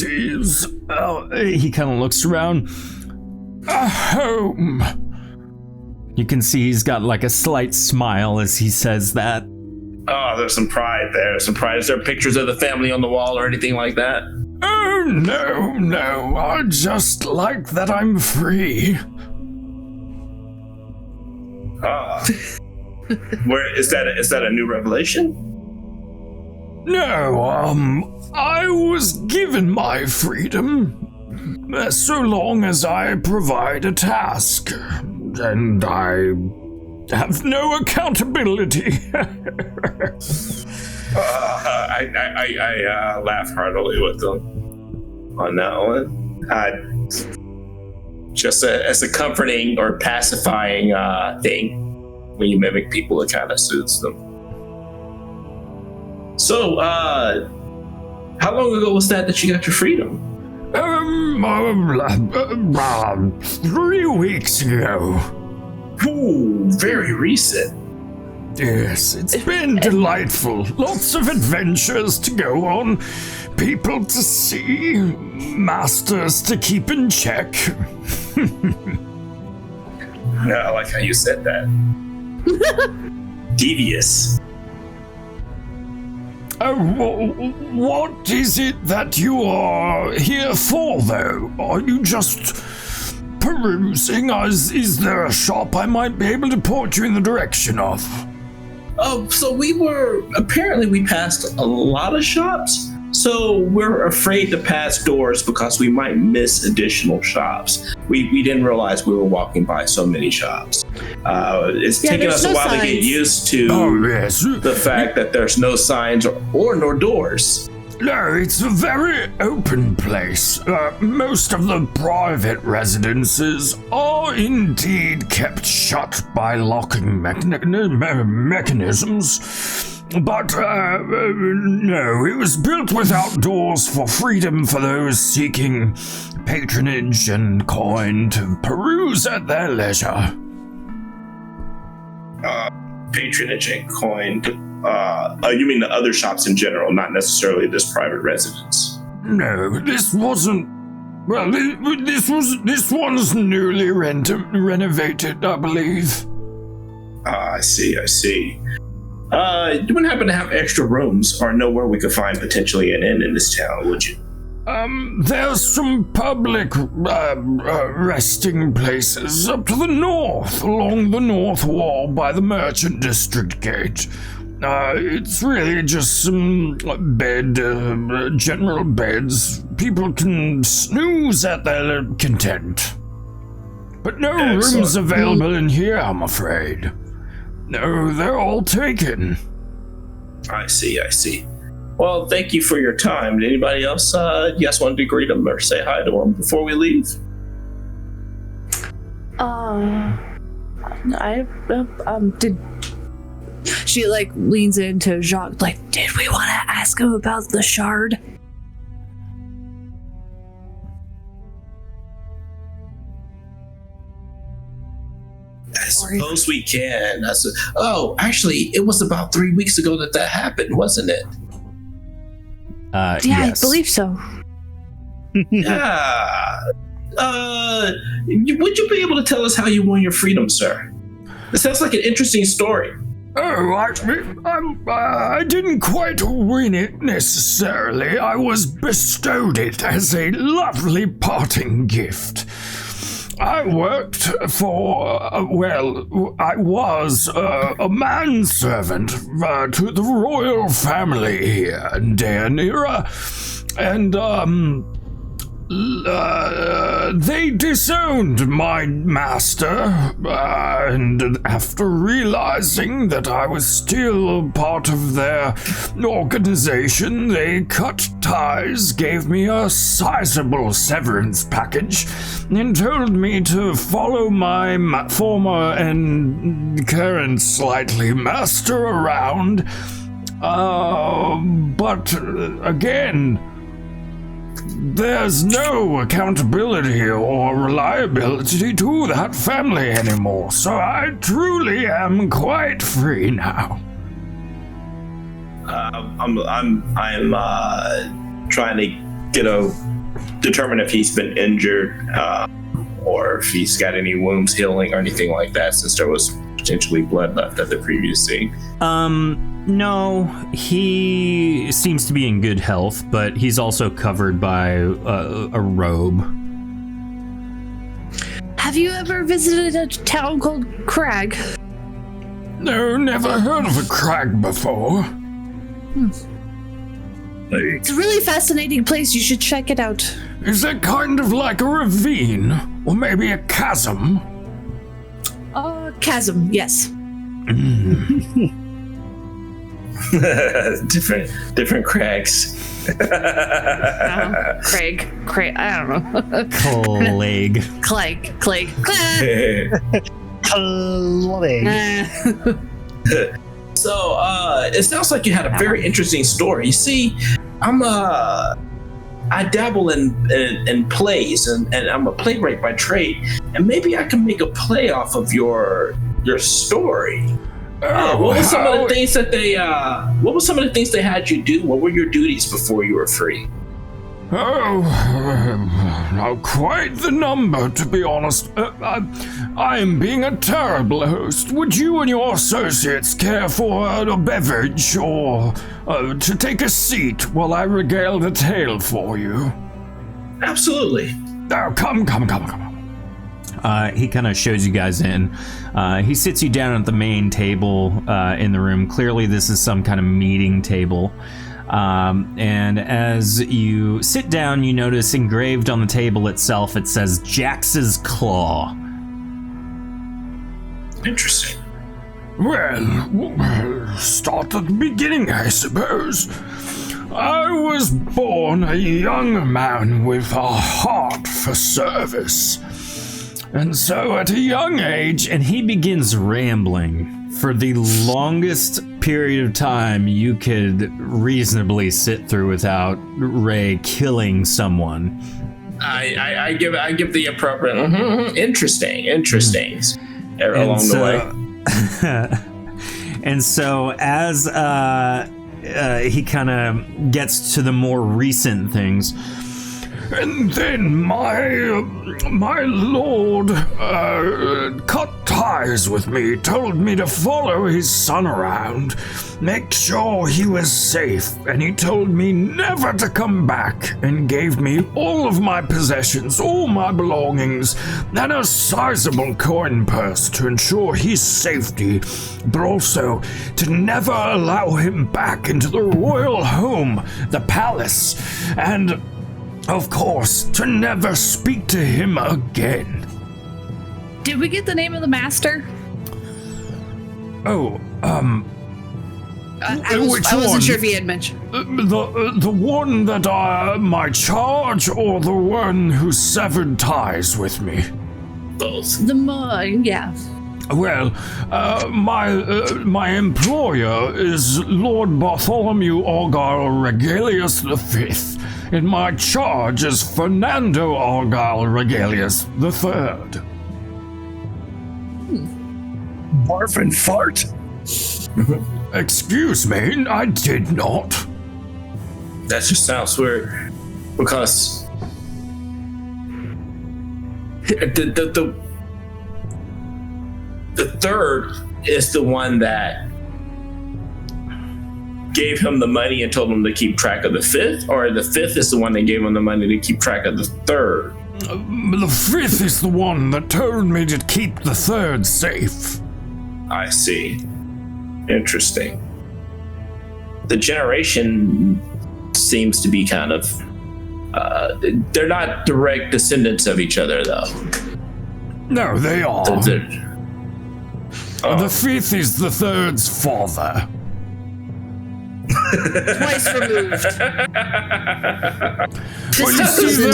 is. He kind of looks around. A home. You can see he's got like a slight smile as he says that. Oh, there's some pride there. Some pride. Is there pictures of the family on the wall or anything like that? Oh no, I just like that I'm free. Where is that? Is that a new revelation? No, I was given my freedom so long as I provide a task, and I have no accountability. I laugh heartily with them on that one. Just as a comforting or pacifying thing. When you mimic people, it kind of soothes them. So, how long ago was that you got your freedom? 3 weeks ago. Ooh, very recent. Yes, it's been delightful. Lots of adventures to go on, people to see, masters to keep in check. Yeah, I like how you said that. Devious. What is it that you are here for, though? Are you just perusing? Is there a shop I might be able to point you in the direction of? So we passed a lot of shops. So we're afraid to pass doors because we might miss additional shops. We didn't realize we were walking by so many shops. It's taken us a while to get used to the fact that there's no signs or no doors. No, it's a very open place. Most of the private residences are indeed kept shut by locking mechanisms. But, no, it was built without doors for freedom for those seeking patronage and coin to peruse at their leisure. Patronage and coin. You mean the other shops in general, not necessarily this private residence? No, this wasn't. Well, this one's newly renovated, I believe. I see. You wouldn't happen to have extra rooms or know where we could find potentially an inn in this town, would you? There's some public resting places up to the north, along the north wall by the Merchant District Gate. It's really just some general beds. People can snooze at their content. But no rooms available in here, I'm afraid. No, they're all taken. I see. Well, thank you for your time. Did anybody else, you guys wanted to greet them or say hi to them before we leave? Did she leans into Jacques, did we want to ask him about the shard? I suppose we can. Actually, it was about 3 weeks ago that happened, wasn't it? Yes. I believe so. Yeah. Would you be able to tell us how you won your freedom, sir? It sounds like an interesting story. Oh, I didn't quite win it necessarily. I was bestowed it as a lovely parting gift. I worked for, I was a manservant to the royal family here in Deanira, and they disowned my master, and after realizing that I was still part of their organization, they cut ties, gave me a sizable severance package, and told me to follow my former and current slightly master around. But again, there's no accountability or reliability to that family anymore, so I truly am quite free now. I'm trying to determine if he's been injured, or if he's got any wounds healing or anything like that, since there was potentially blood left at the previous scene. No, he seems to be in good health, but he's also covered by a robe. Have you ever visited a town called Crag? No, never heard of a crag before. It's a really fascinating place. You should check it out. Is it kind of like a ravine? Or maybe a chasm? Chasm, yes. different crags. Craig, I don't know. Clegg. So, it sounds like you had a very interesting story. You see, I dabble in plays, and I'm a playwright by trade, and maybe I can make a play off of your story. What were some of the things that they had you do? What were your duties before you were free? Now quite the number, to be honest. I am being a terrible host. Would you and your associates care for a beverage or to take a seat while I regale the tale for you? Absolutely. Now, come. He kind of shows you guys in. He sits you down at the main table in the room. Clearly, this is some kind of meeting table. And as you sit down, you notice engraved on the table itself, it says Jax's Claw. Interesting. Well, start at the beginning, I suppose. I was born a young man with a heart for service. And so at a young age, And he begins rambling for the longest period of time you could reasonably sit through without Ray killing someone. I give the appropriate interesting along the way. And so as he kind of gets to the more recent things. And then my lord cut ties with me, told me to follow his son around, make sure he was safe, and he told me never to come back, and gave me all of my possessions, all my belongings, and a sizable coin purse to ensure his safety, but also to never allow him back into the royal home, the palace, and of course, to never speak to him again. Did we get the name of the master? Oh, I which wasn't one? sure if he had mentioned. The one that my charge, or the one who severed ties with me? Both. Yeah. Well, my employer is Lord Bartholomew Argyle Regalius V, and my charge is Fernando Argyle Regalius III. Barf and fart. Excuse me, I did not. That just sounds weird, because the third is the one that gave him the money and told him to keep track of the fifth, or the fifth is the one that gave him the money to keep track of the third? The fifth is the one that told me to keep the third safe. I see. Interesting. The generation seems to be kind of they're not direct descendants of each other, though. No, they are. The fifth is the third's father. Twice removed. Well, you see,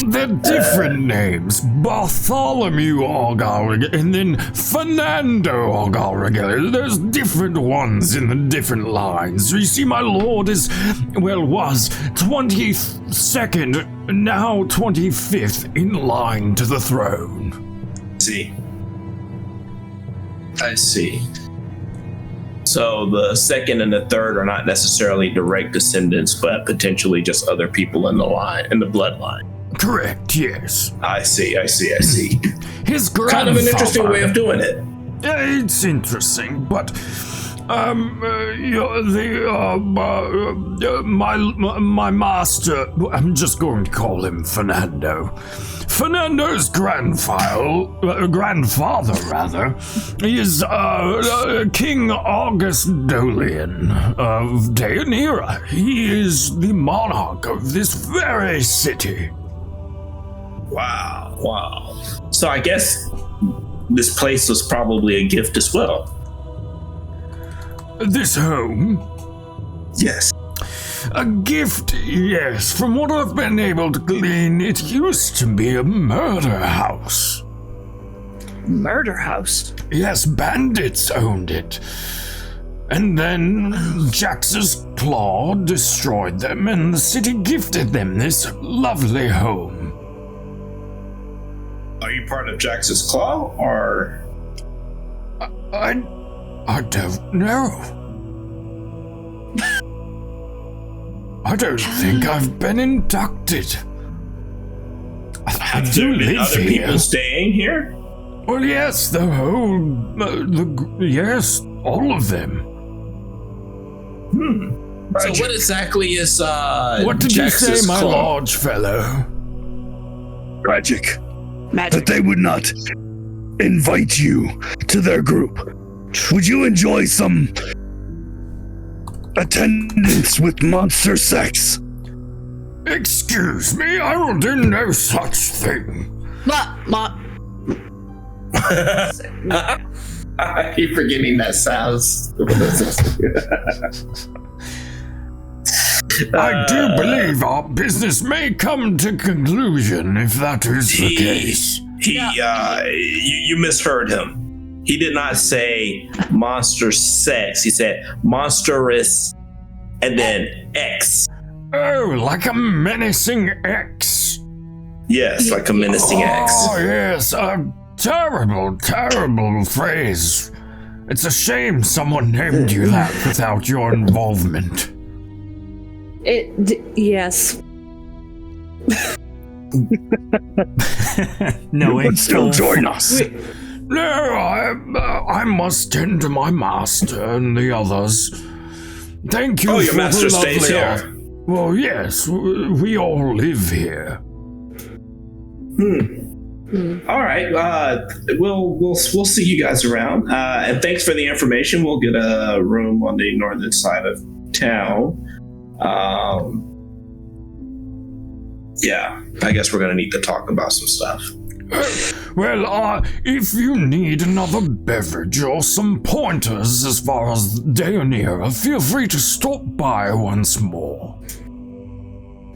they're different names. Bartholomew Argyle and then Fernando Argyle. There's different ones in the different lines. You see, my lord was 22nd, now 25th in line to the throne. I see. So the second and the third are not necessarily direct descendants, but potentially just other people in the bloodline. Correct, yes. I see. His grandfather. Kind of an interesting way of doing it. It's interesting, but my master, I'm just going to call him Fernando. Fernando's grandfather, is King August Dolian of Deanira. He is the monarch of this very city. Wow. So I guess this place was probably a gift as well. This home? Yes. A gift, yes. From what I've been able to glean, it used to be a murder house. Murder house? Yes, bandits owned it. And then Jax's Claw destroyed them, and the city gifted them this lovely home. Are you part of Jax's Claw, or? I don't know. I don't think I've been inducted. I do live other here. People staying here? Well, yes, the whole, yes, all of them. So what exactly is What did Jax's you say, my Claw? large fellow? Magic. Magic. That they would not invite you to their group. Would you enjoy some attendance with Monstrous X? Excuse me, I will do no such thing. I keep forgetting that sounds. I do believe our business may come to conclusion if that is the case. You misheard him. He did not say Monstrous X. He said Monstrous and then X. Oh, like a menacing X. Yes, like a menacing X. Oh, yes, a terrible, terrible phrase. It's a shame someone named you that without your involvement. Yes. No, But still join us. No, I must tend to my master and the others. Thank you Oh, for your master the stays lovely here. Well, yes, we all live here. All right. We'll see you guys around. And thanks for the information. We'll get a room on the northern side of town. Yeah, I guess we're gonna need to talk about some stuff. Well, if you need another beverage or some pointers as far as Deonira, feel free to stop by once more.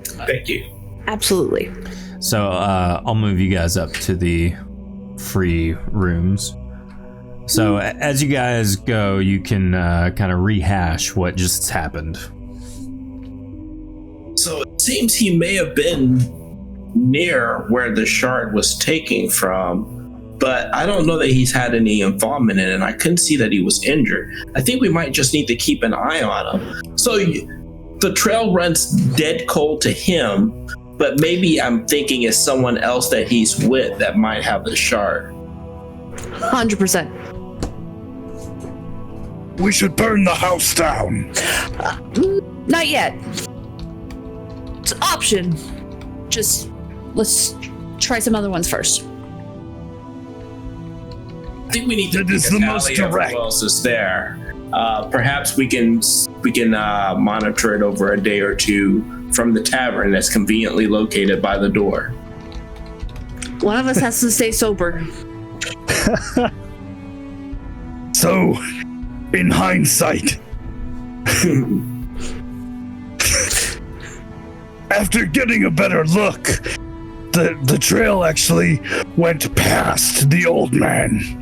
Thank you. Absolutely. So I'll move you guys up to the free rooms. So as you guys go, you can kind of rehash what just happened. So it seems he may have been near where the shard was taken from, but I don't know that he's had any involvement in it, and I couldn't see that he was injured. I think we might just need to keep an eye on him. So the trail runs dead cold to him, but maybe I'm thinking it's someone else that he's with that might have the shard. 100%. We should burn the house down. Not yet. It's an option. Just let's try some other ones first. I think we need to That is the most tally of direct. who else is there. Perhaps we can monitor it over a day or two from the tavern that's conveniently located by the door. One of us has to stay sober. So, in hindsight, after getting a better look, the trail actually went past the old man.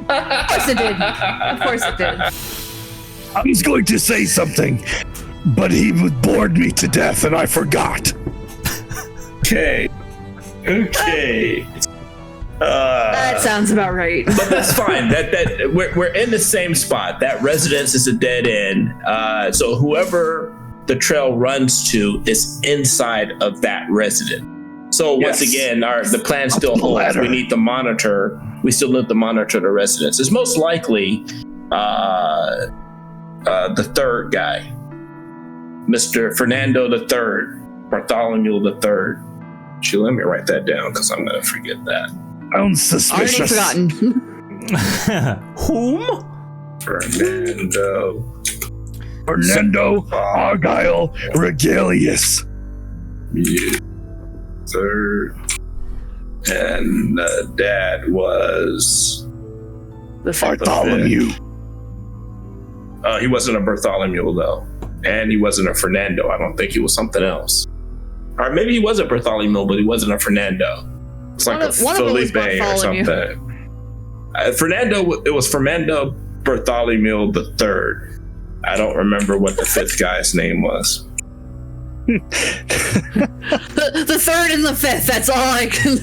Of course it did. Of course it did. I was going to say something, but he bored me to death and I forgot. Okay. That sounds about right. But that's fine. That we're in the same spot. That residence is a dead end. So whoever the trail runs to is inside of that residence. So once Yes. again, the plan still Up the holds. ladder. We need to monitor. We still need to monitor the residence. It's most likely the third guy, Mr. Fernando III, Bartholomew III. Actually, let me write that down because I'm gonna forget that. Sounds Already suspicious. forgotten. Whom? Fernando Argyle Regalius. Yeah. Third. And dad was. The fact Bartholomew. He wasn't a Bartholomew, though. And he wasn't a Fernando. I don't think he was something else. Or maybe he was a Bartholomew, but he wasn't a Fernando. It's like One a of them was Felipe or Bartholomew. something. It was Fernando Bartholomew III. I don't remember what the fifth guy's name was. The third and the fifth, that's all I can.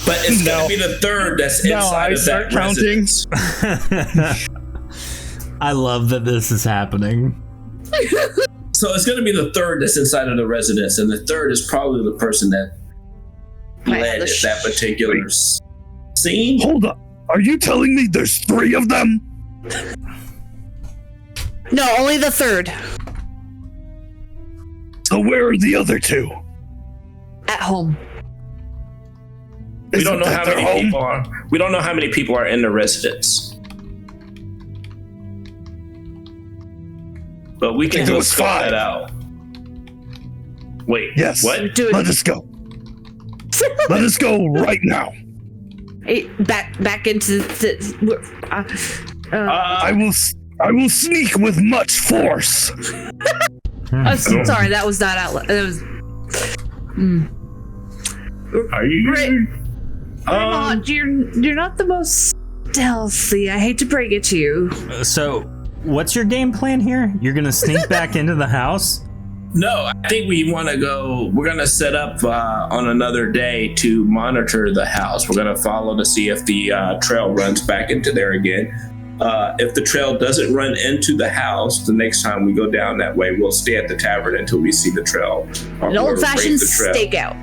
But it's going to be the third that's inside I of start that counting. residence. I love that this is happening. So it's going to be the third that's inside of the residence, and the third is probably the person that Might have led the at that particular scene. Hold up. Are you telling me there's 3 of them? No, only the third. So where are the other 2? At home. We don't know Isn't how that many their home? people are. We don't know how many people are in the residence. But we can think it go was scope 5. that out. Wait. Yes. What? Do Let it. us go. Let us go right now. Back into the. I will sneak with much force. I'm sorry, that was not out. That was Are you? You're not the most stealthy. I hate to break it to you. So, what's your game plan here? You're gonna sneak back into the house? No, I think we want to go. We're going to set up on another day to monitor the house. We're going to follow to see if the trail runs back into there again. If the trail doesn't run into the house, the next time we go down that way, we'll stay at the tavern until we see the trail. An old-fashioned stakeout.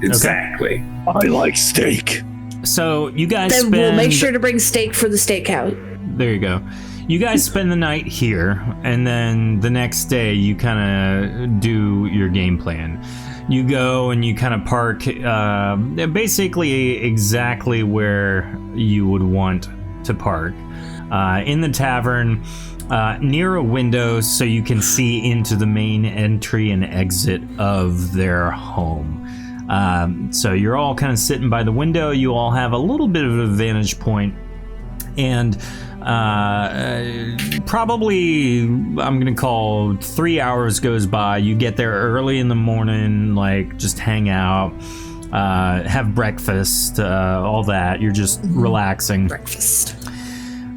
Exactly. I like steak. So you guys Then we'll make sure to bring steak for the stakeout. There you go. You guys spend the night here, and then the next day you kind of do your game plan. You go and you kind of park basically exactly where you would want to park. In the tavern, near a window so you can see into the main entry and exit of their home. So you're all kind of sitting by the window. You all have a little bit of a vantage point, and probably I'm gonna call 3 hours goes by. You get there early in the morning, like just hang out, have breakfast, all that. You're just relaxing. Breakfast.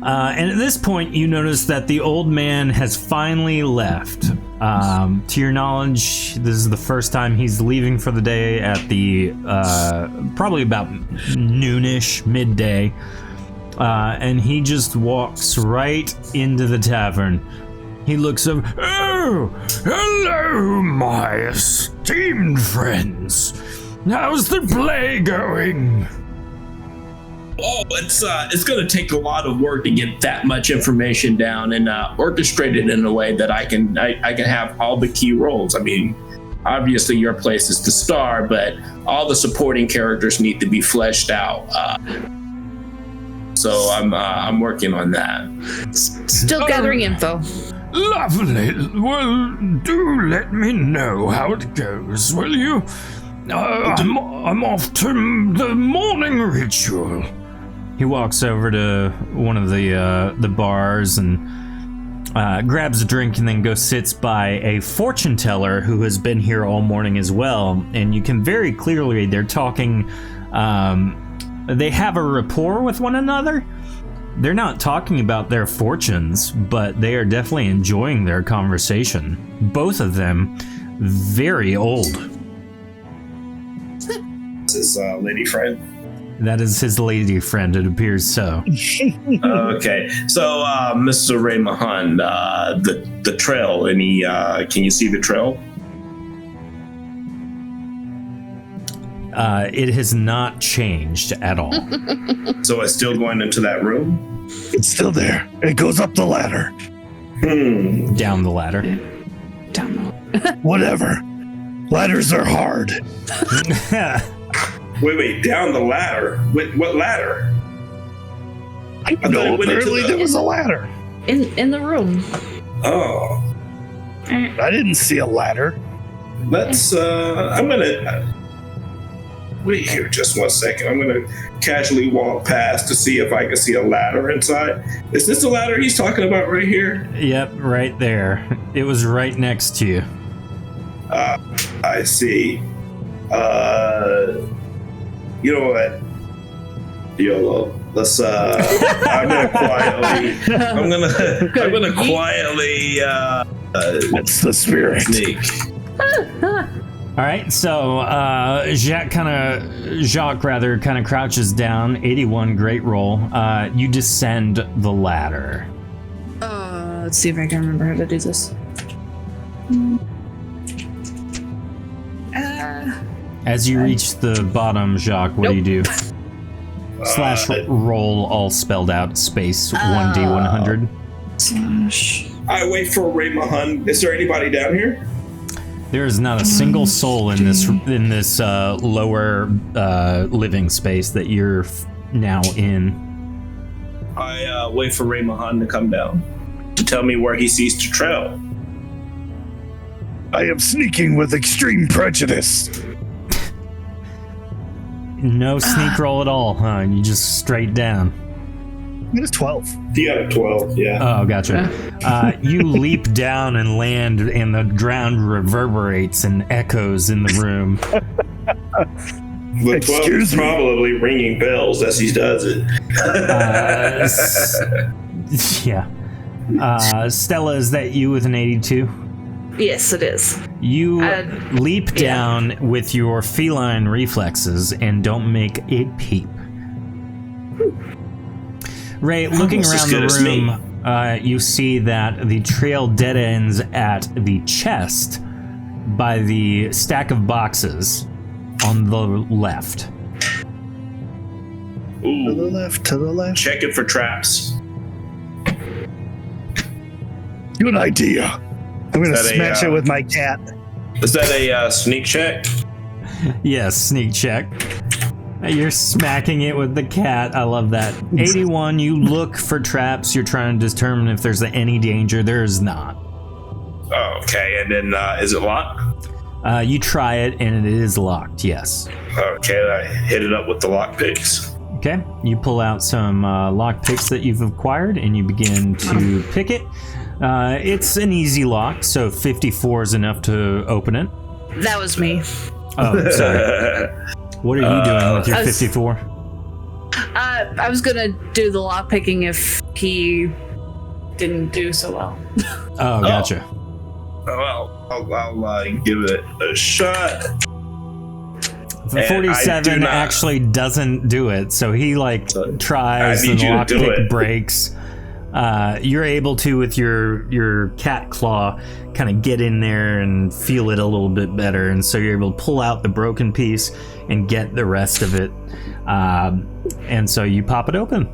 And at this point, you notice that the old man has finally left. To your knowledge, this is the first time he's leaving for the day at the probably about noonish, midday. And he just walks right into the tavern. He looks up. Oh, hello, my esteemed friends. How's the play going? Oh, it's going to take a lot of work to get that much information down and orchestrate it in a way that I can have all the key roles. I mean, obviously your place is the star, but all the supporting characters need to be fleshed out. So I'm working on that. Still gathering info. Lovely. Well, do let me know how it goes, will you? I'm off to the morning ritual. He walks over to one of the bars and grabs a drink and then goes sits by a fortune teller who has been here all morning as well. And you can very clearly they're talking. They have a rapport with one another. They're not talking about their fortunes, but they are definitely enjoying their conversation. Both of them very old. This is lady friend. That is his lady friend, it appears so. Okay, so Mr. Ray Mahan, the trail. Can you see the trail? It has not changed at all. So it's still going into that room? It's still there. It goes up the ladder. Down the ladder. Whatever. Ladders are hard. Wait, down the ladder? What ladder? No, apparently there was a ladder. In the room. Oh. I didn't see a ladder. Let's, I'm gonna... wait here just 1 second. I'm gonna casually walk past to see if I can see a ladder inside. Is this the ladder he's talking about right here? Yep, right there. It was right next to you. I see. You know what? YOLO. Let's I'm gonna quietly That's the spirit. sneak. All right, so Jacques kind of crouches down. 81, great roll. You descend the ladder. Let's see if I can remember how to do this. As you reach the bottom, Jacques, what do you do? Slash roll all spelled out space 1d100. Slash. I wait for Ray Mahan. Is there anybody down here? There is not a single soul in this lower living space that you're now in. I wait for Ray Mahan to come down to tell me where he sees the trail. I am sneaking with extreme prejudice. No sneak roll at all, huh? You just straight down. It is 12. You got a 12, yeah. Oh, gotcha. You leap down and land, and the ground reverberates and echoes in the room. The 12 is probably ringing bells as he does it. Yeah. Stella, is that you with an 82? Yes, it is. You leap down with your feline reflexes and don't make a peep. Ray, looking around the room, you see that the trail dead ends at the chest by the stack of boxes on the left. Ooh. To the left, to the left. Check it for traps. Good idea. I'm going to Is that smash it with my cat. Is that a sneak check? Yes, sneak check. You're smacking it with the cat. I love that. 81, you look for traps. You're trying to determine if there's any danger. There is not. Oh, okay. And then is it locked? You try it, and it is locked, yes. Okay, I hit it up with the lockpicks. Okay, you pull out some lockpicks that you've acquired, and you begin to pick it. It's an easy lock, so 54 is enough to open it. That was me. Oh, sorry. What are you doing with your 54? I was gonna do the lock picking if he didn't do so well. Oh, gotcha. Well, I'll give it a shot. The 47 actually doesn't do it, so he tries, and the lockpick breaks. You're able to, with your cat claw, kind of get in there and feel it a little bit better, and so you're able to pull out the broken piece and get the rest of it. And so you pop it open.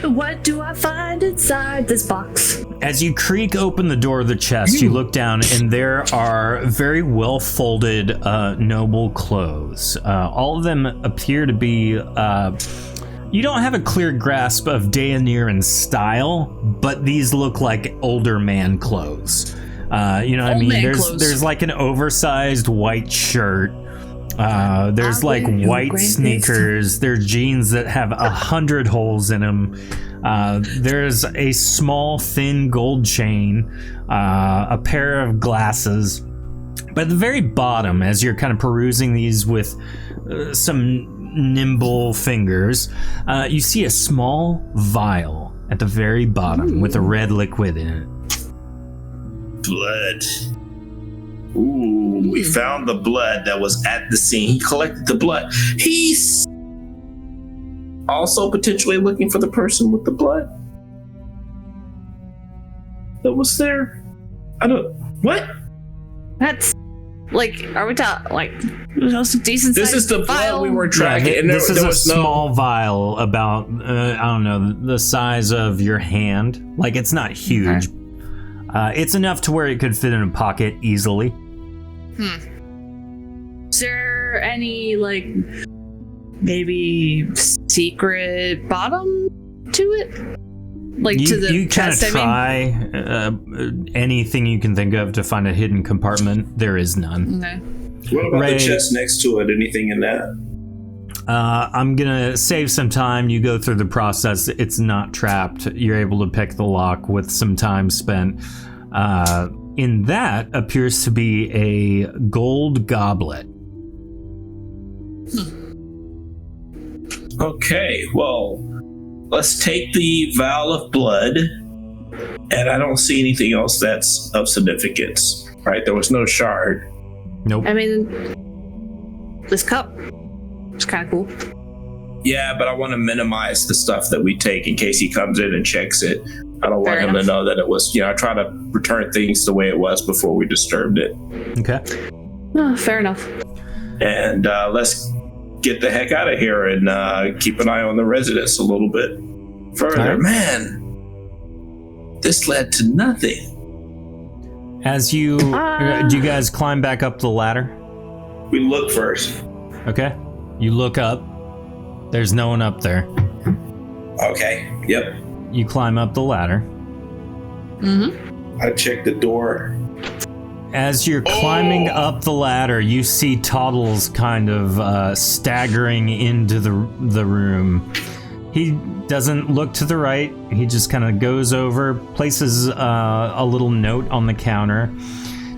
What do I find inside this box? As you creak open the door of the chest, you look down, and there are very well folded noble clothes. All of them appear to be... you don't have a clear grasp of Daenerys style, but these look like older man clothes. You know what I mean? There's like an oversized white shirt. There's like white sneakers. There's jeans that have 100 holes in them. There's a small, thin gold chain, a pair of glasses. But at the very bottom, as you're kind of perusing these with some nimble fingers, you see a small vial at the very bottom with a red liquid in it. Blood. Ooh, we found the blood that was at the scene. He collected the blood. He's also potentially looking for the person with the blood that was there. What? That's are we talking decent? This is the blood we were tracking. Yeah, and this is a small vial about I don't know, the size of your hand. Like, it's not huge. Okay. It's enough to where it could fit in a pocket easily. Is there any maybe secret bottom to it? You kind of try anything you can think of to find a hidden compartment. There is none. Okay. What about the chest next to it? Anything in that? I'm gonna save some time. You go through the process. It's not trapped. You're able to pick the lock with some time spent. In that appears to be a gold goblet. Okay, well, let's take the vial of blood, and I don't see anything else that's of significance. Right? There was no shard. Nope. I mean, this cup is kind of cool. Yeah, but I want to minimize the stuff that we take in case he comes in and checks it. I don't want him to know that it was, I try to return things the way it was before we disturbed it. Okay. Oh, fair enough. And let's get the heck out of here and keep an eye on the residents a little bit further. Right. Man, this led to nothing. As you, do you guys climb back up the ladder? We look first. Okay. You look up. There's no one up there. Okay. Yep. You climb up the ladder. Mm-hmm. I check the door. As you're climbing up the ladder, you see Toddles kind of staggering into the room. He doesn't look to the right. He just kind of goes over, places a little note on the counter,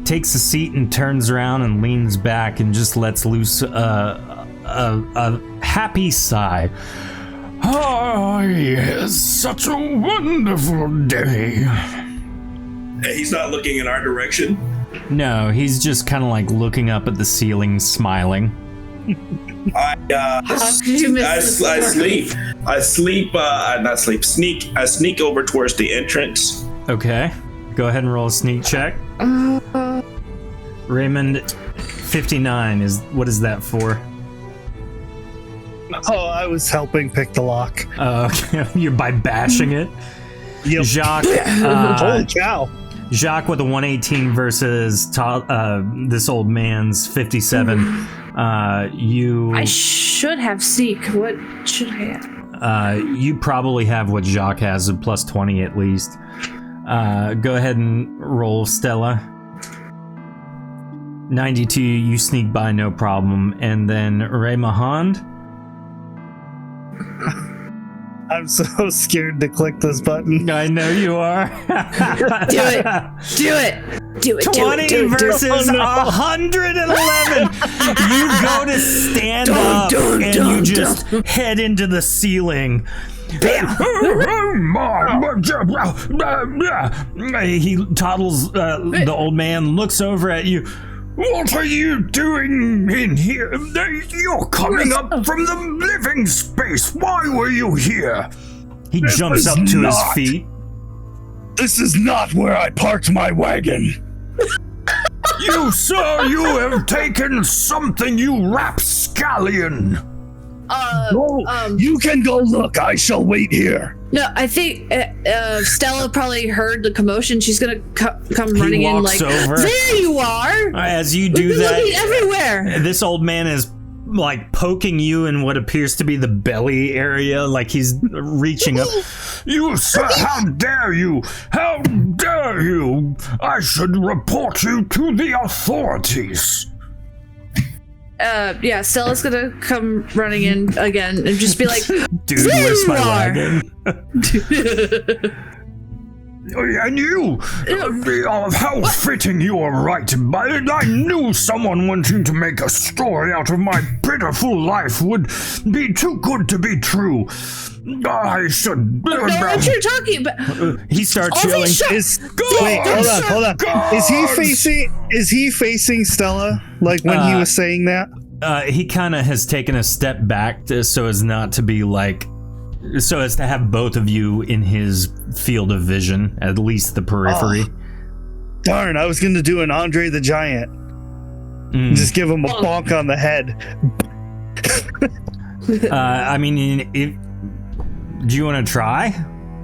takes a seat and turns around and leans back and just lets loose a happy sigh. Oh, yes, such a wonderful day. He's not looking in our direction. No, he's just kind of like looking up at the ceiling, smiling. I sneak over towards the entrance. Okay, go ahead and roll a sneak check. Raymond, 59 what is that for? Oh, I was helping pick the lock. Okay, you're by bashing it. Yep. Jacques, Holy cow. Jacques with a 118 versus this old man's 57. I should have sneak. What should I have? You probably have what Jacques has, a plus 20 at least. Go ahead and roll, Stella. 92, you sneak by no problem. And then Ray Mahand. I'm so scared to click this button. I know you are. Do it. 20 versus 111. You go to stand up and you just head into the ceiling. He toddles, the old man looks over at you. What are you doing in here? You're coming up from the living space. Why were you here? He jumps up to his feet. This is not where I parked my wagon. You, sir, you have taken something, you rapscallion. You can go look. I shall wait here. No, I think Stella probably heard the commotion. She's gonna come running in like, over. There you are! As you do that, looking everywhere. This old man is like poking you in what appears to be the belly area, like he's reaching up. You, sir, how dare you? How dare you? I should report you to the authorities. Yeah, Stella's gonna come running in again and just be like, Dude, where's my wagon? And you, how fitting you are right. I knew someone wanting to make a story out of my pitiful life would be too good to be true. I should... No, what you're talking about? He starts yelling. Wait, hold on. Is he facing Stella? Like when he was saying that? He kind of has taken a step back so as not to be like... So as to have both of you in his field of vision, at least the periphery. Oh, darn, I was going to do an Andre the Giant. Just give him a bonk on the head. I mean, do you want to try?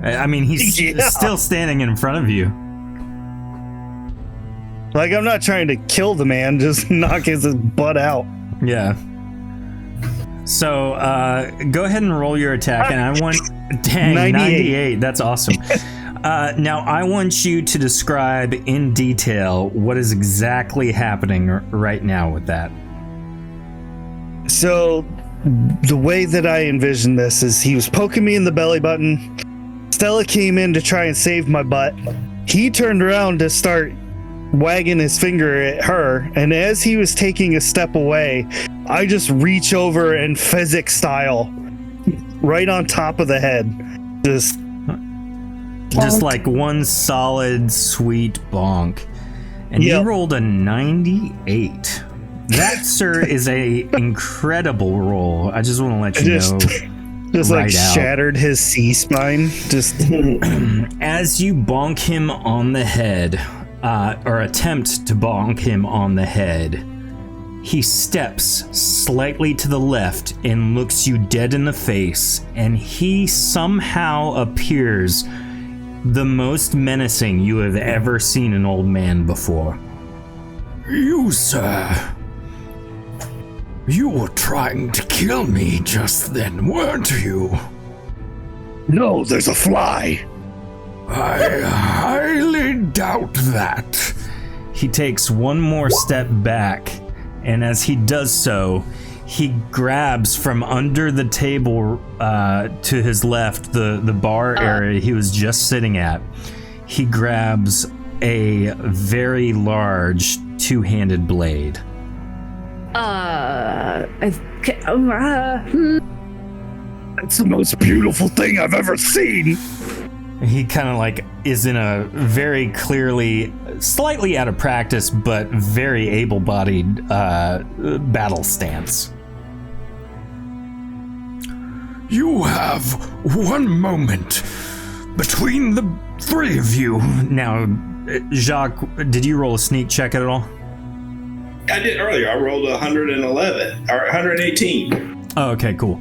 I mean, he's still standing in front of you. Like, I'm not trying to kill the man, just knock his butt out. Yeah. So, go ahead and roll your attack, and I want... Dang, 98. That's awesome. Now, I want you to describe in detail what is exactly happening right now with that. So, the way that I envision this is he was poking me in the belly button. Stella came in to try and save my butt. He turned around to start wagging his finger at her, and as he was taking a step away, I just reach over and physics style right on top of the head. Just like one solid sweet bonk. And you rolled a 98. That, sir, is a incredible roll. I just want to let you know. Just right like shattered his C-spine. Just as you bonk him on the head, or attempt to bonk him on the head, he steps slightly to the left and looks you dead in the face, and he somehow appears the most menacing you have ever seen an old man before. You, sir. You were trying to kill me just then, weren't you? No, there's a fly. I highly doubt that. He takes one more step back And as he does so, he grabs from under the table to his left, the bar area he was just sitting at. He grabs a very large two-handed blade. It's the most beautiful thing I've ever seen. He kind of like is in a very clearly, slightly out of practice, but very able-bodied battle stance. You have 1 moment between the 3 of you. Now, Jacques, did you roll a sneak check at all? I did earlier. I rolled 111 or 118. Oh, okay, cool.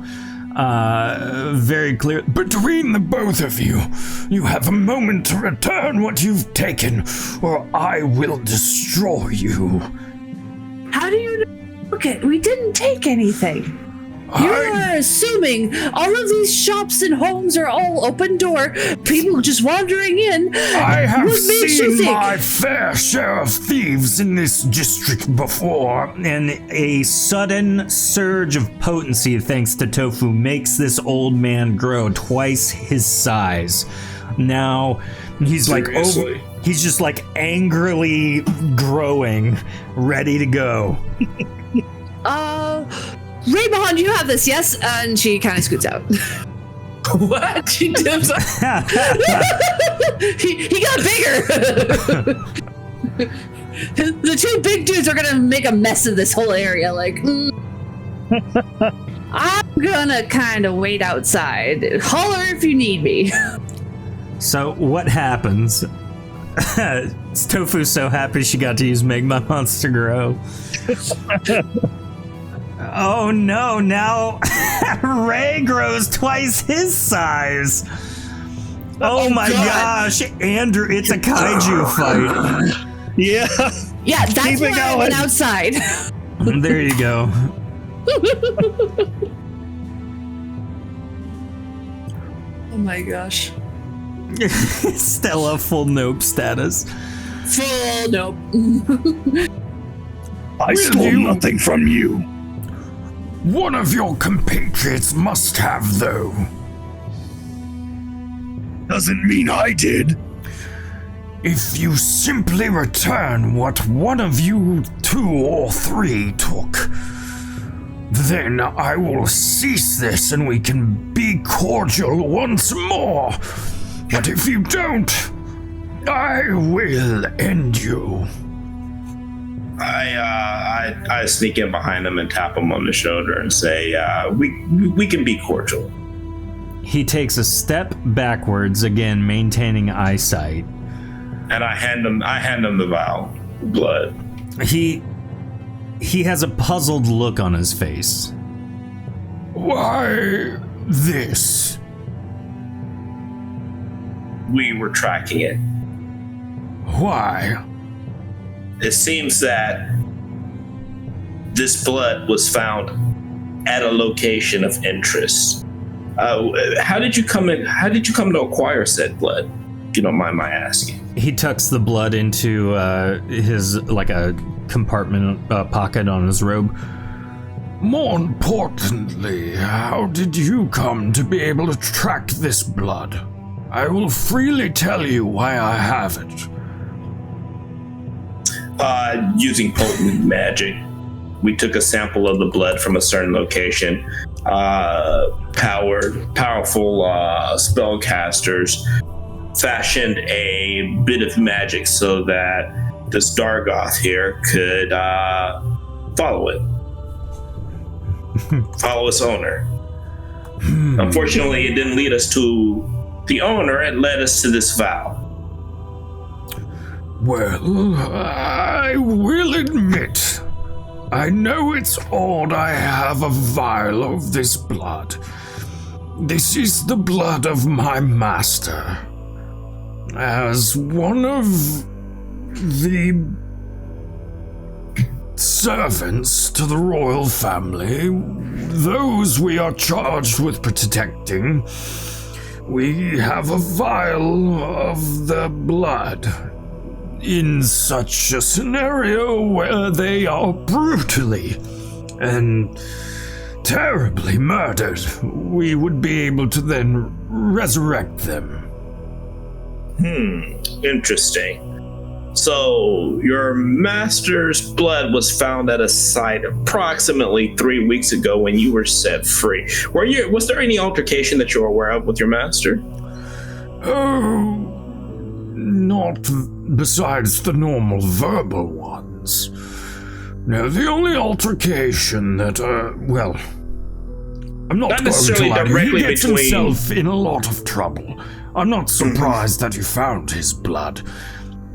Very clear. Between the both of you, you have a moment to return what you've taken, or I will destroy you. How do you know? Okay, we didn't take anything. You're assuming all of these shops and homes are all open door, people just wandering in. I have What makes you seen think? my fair share of thieves in this district before. And a sudden surge of potency, thanks to Tofu, makes this old man grow twice his size. Now he's Seriously? he's just like angrily growing, ready to go. Raymond, you have this, yes? And she kind of scoots out. What? She dips up. he got bigger. The 2 big dudes are gonna make a mess of this whole area. Like, I'm gonna kind of wait outside. Holler if you need me. So what happens? Tofu's so happy she got to use Make My Monster Grow. Oh no, now Ray grows twice his size. Oh my gosh, Andrew, it's a kaiju fight. Yeah. Yeah, that's Keep why it I going. went outside. There you go. Oh my gosh. Stella full nope status. Full nope. I stole nothing from you. One of your compatriots must have, though. Doesn't mean I did. If you simply return what one of you 2 or 3 took, then I will cease this and we can be cordial once more. But if you don't, I will end you. I sneak in behind him and tap him on the shoulder and say, we can be cordial. He takes a step backwards, again maintaining eyesight. And I hand him the vial of blood. He has a puzzled look on his face. Why this? We were tracking it. Why? It seems that this blood was found at a location of interest. How did you come to acquire said blood? If you don't mind my asking. He tucks the blood into his, like a compartment pocket on his robe. More importantly, how did you come to be able to track this blood? I will freely tell you why I have it. Using potent magic, we took a sample of the blood from a certain location. Powerful spellcasters fashioned a bit of magic so that this Dargoth here could follow it. Follow its owner. Unfortunately, it didn't lead us to the owner, it led us to this vow. Well, I will admit, I know it's odd I have a vial of this blood. This is the blood of my master. As one of the servants to the royal family, those we are charged with protecting, we have a vial of the blood. in such a scenario where they are brutally and terribly murdered, we would be able to then resurrect them. Interesting. So, your master's blood was found at a site approximately 3 weeks ago when you were set free. Was there any altercation that you're aware of with your master? Oh, not besides the normal verbal ones. No, the only altercation that, I'm not going necessarily to lie. directly He gets between- himself in a lot of trouble. I'm not surprised that you found his blood.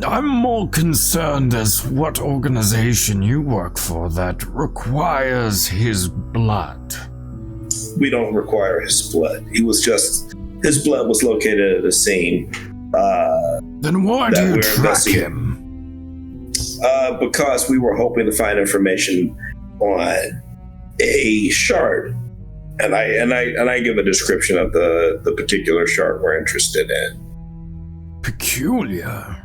I'm more concerned as what organization you work for that requires his blood. We don't require his blood. His blood was located at a scene. Then why do you we're track investigating. him? Because we were hoping to find information on a shard. And I give a description of the particular shard we're interested in. Peculiar.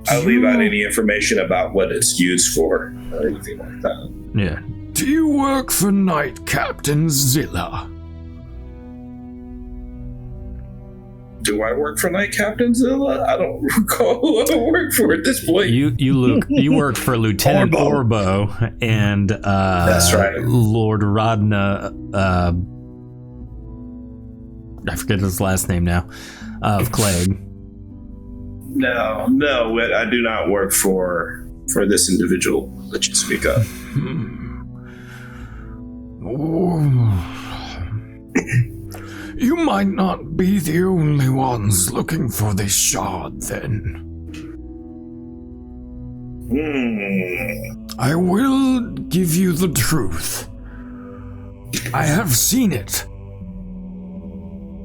I'll leave out any information about what it's used for or anything like that. Yeah. Do you work for Knight Captain Zilla? Do I work for Knight Captain Zilla? I don't recall who I work for at this point. You work for Lieutenant Orbo. Orbo and That's right. Lord Rodna. I forget his last name now. Of Clegg. No, I do not work for this individual that you speak of. You might not be the only ones looking for this shard, then. I will give you the truth. I have seen it.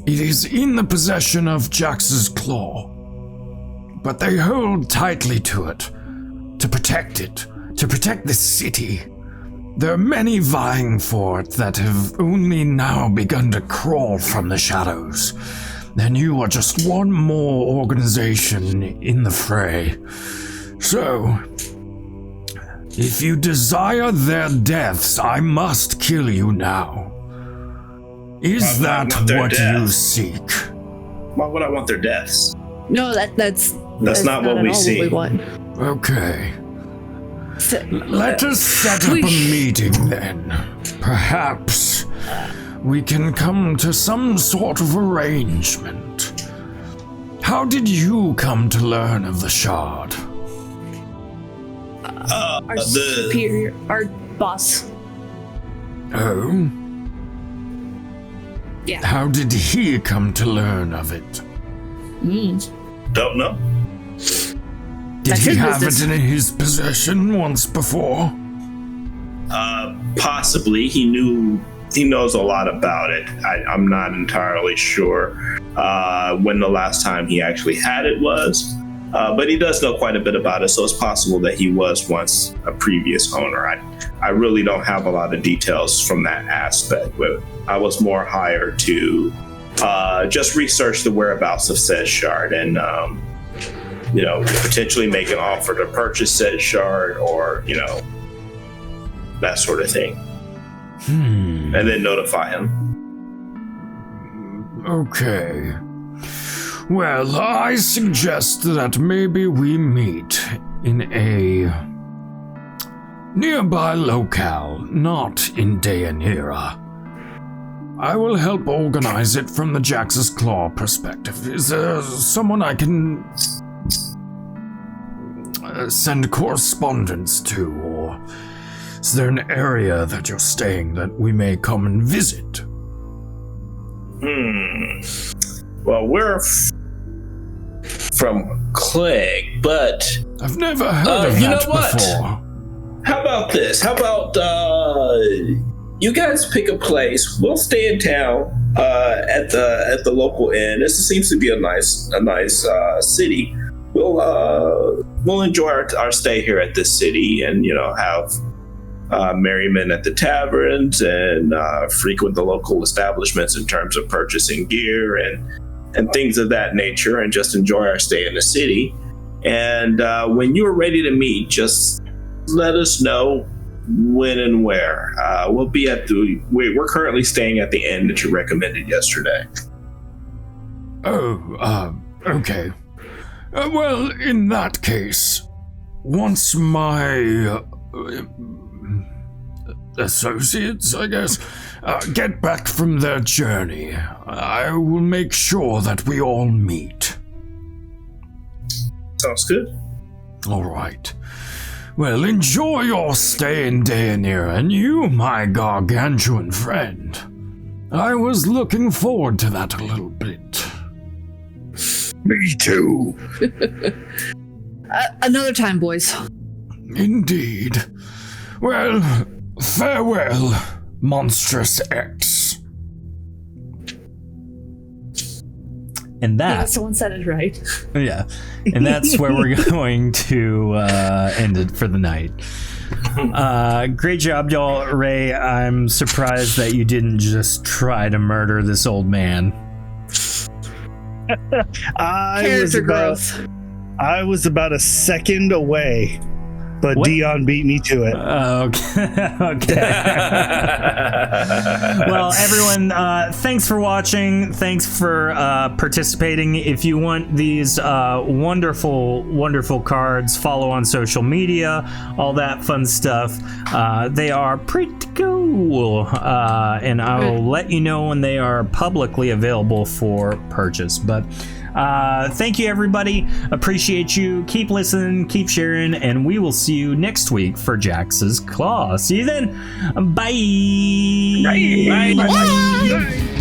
It is in the possession of Jax's Claw. But they hold tightly to it, to protect this city. There are many vying for it that have only now begun to crawl from the shadows. And you are just one more organization in the fray. So, if you desire their deaths, I must kill you now. Is that what you seek? Why would I want their deaths? No, that's not what at we all see. What we want. Okay. So, Let us set up a meeting then. Perhaps we can come to some sort of arrangement. How did you come to learn of the shard? our superior, our boss. Oh? Yeah. How did he come to learn of it? Don't know. Did That's he his have business. it in his possession once before? Possibly. He knows a lot about it. I'm not entirely sure when the last time he actually had it was. But he does know quite a bit about it, so it's possible that he was once a previous owner. I really don't have a lot of details from that aspect, but I was more hired to just research the whereabouts of said shard and, potentially make an offer to purchase said shard or, that sort of thing. And then notify him. Okay. Well, I suggest that maybe we meet in a nearby locale, not in Deanira. I will help organize it from the Jax's Claw perspective. Is there someone I can send correspondence to, or is there an area that you're staying that we may come and visit? Well, we're from Clegg, but I've never heard of you that know what? before. how about this? How about you guys pick a place? We'll stay in town at the local inn. This seems to be a nice city. We'll enjoy our stay here at this city, and have merriment at the taverns and frequent the local establishments in terms of purchasing gear and things of that nature, and just enjoy our stay in the city. And when you're ready to meet, just let us know when and where. We'll be at we're currently staying at the inn that you recommended yesterday. Oh, okay. Well, in that case, once my associates, I guess, get back from their journey, I will make sure that we all meet. Sounds good. All right. Well, enjoy your stay in Daenerys, and you, my gargantuan friend. I was looking forward to that a little bit. Me too. Another time, boys. Indeed. Well, farewell, Monstrous X. And that, someone said it right. yeah, and that's where we're going to end it for the night. Great job, y'all. Ray, I'm surprised that you didn't just try to murder this old man. Character growth. I was about a second away, but What? Dion beat me to it. Okay. Well, everyone, thanks for watching. Thanks for participating. If you want these wonderful, wonderful cards, follow on social media, all that fun stuff. They are pretty cool. And I will let you know when they are publicly available for purchase. But thank you, everybody. Appreciate you. Keep listening, keep sharing, and we will see you next week for Jax's Claw. See you then. Bye. Bye. Bye.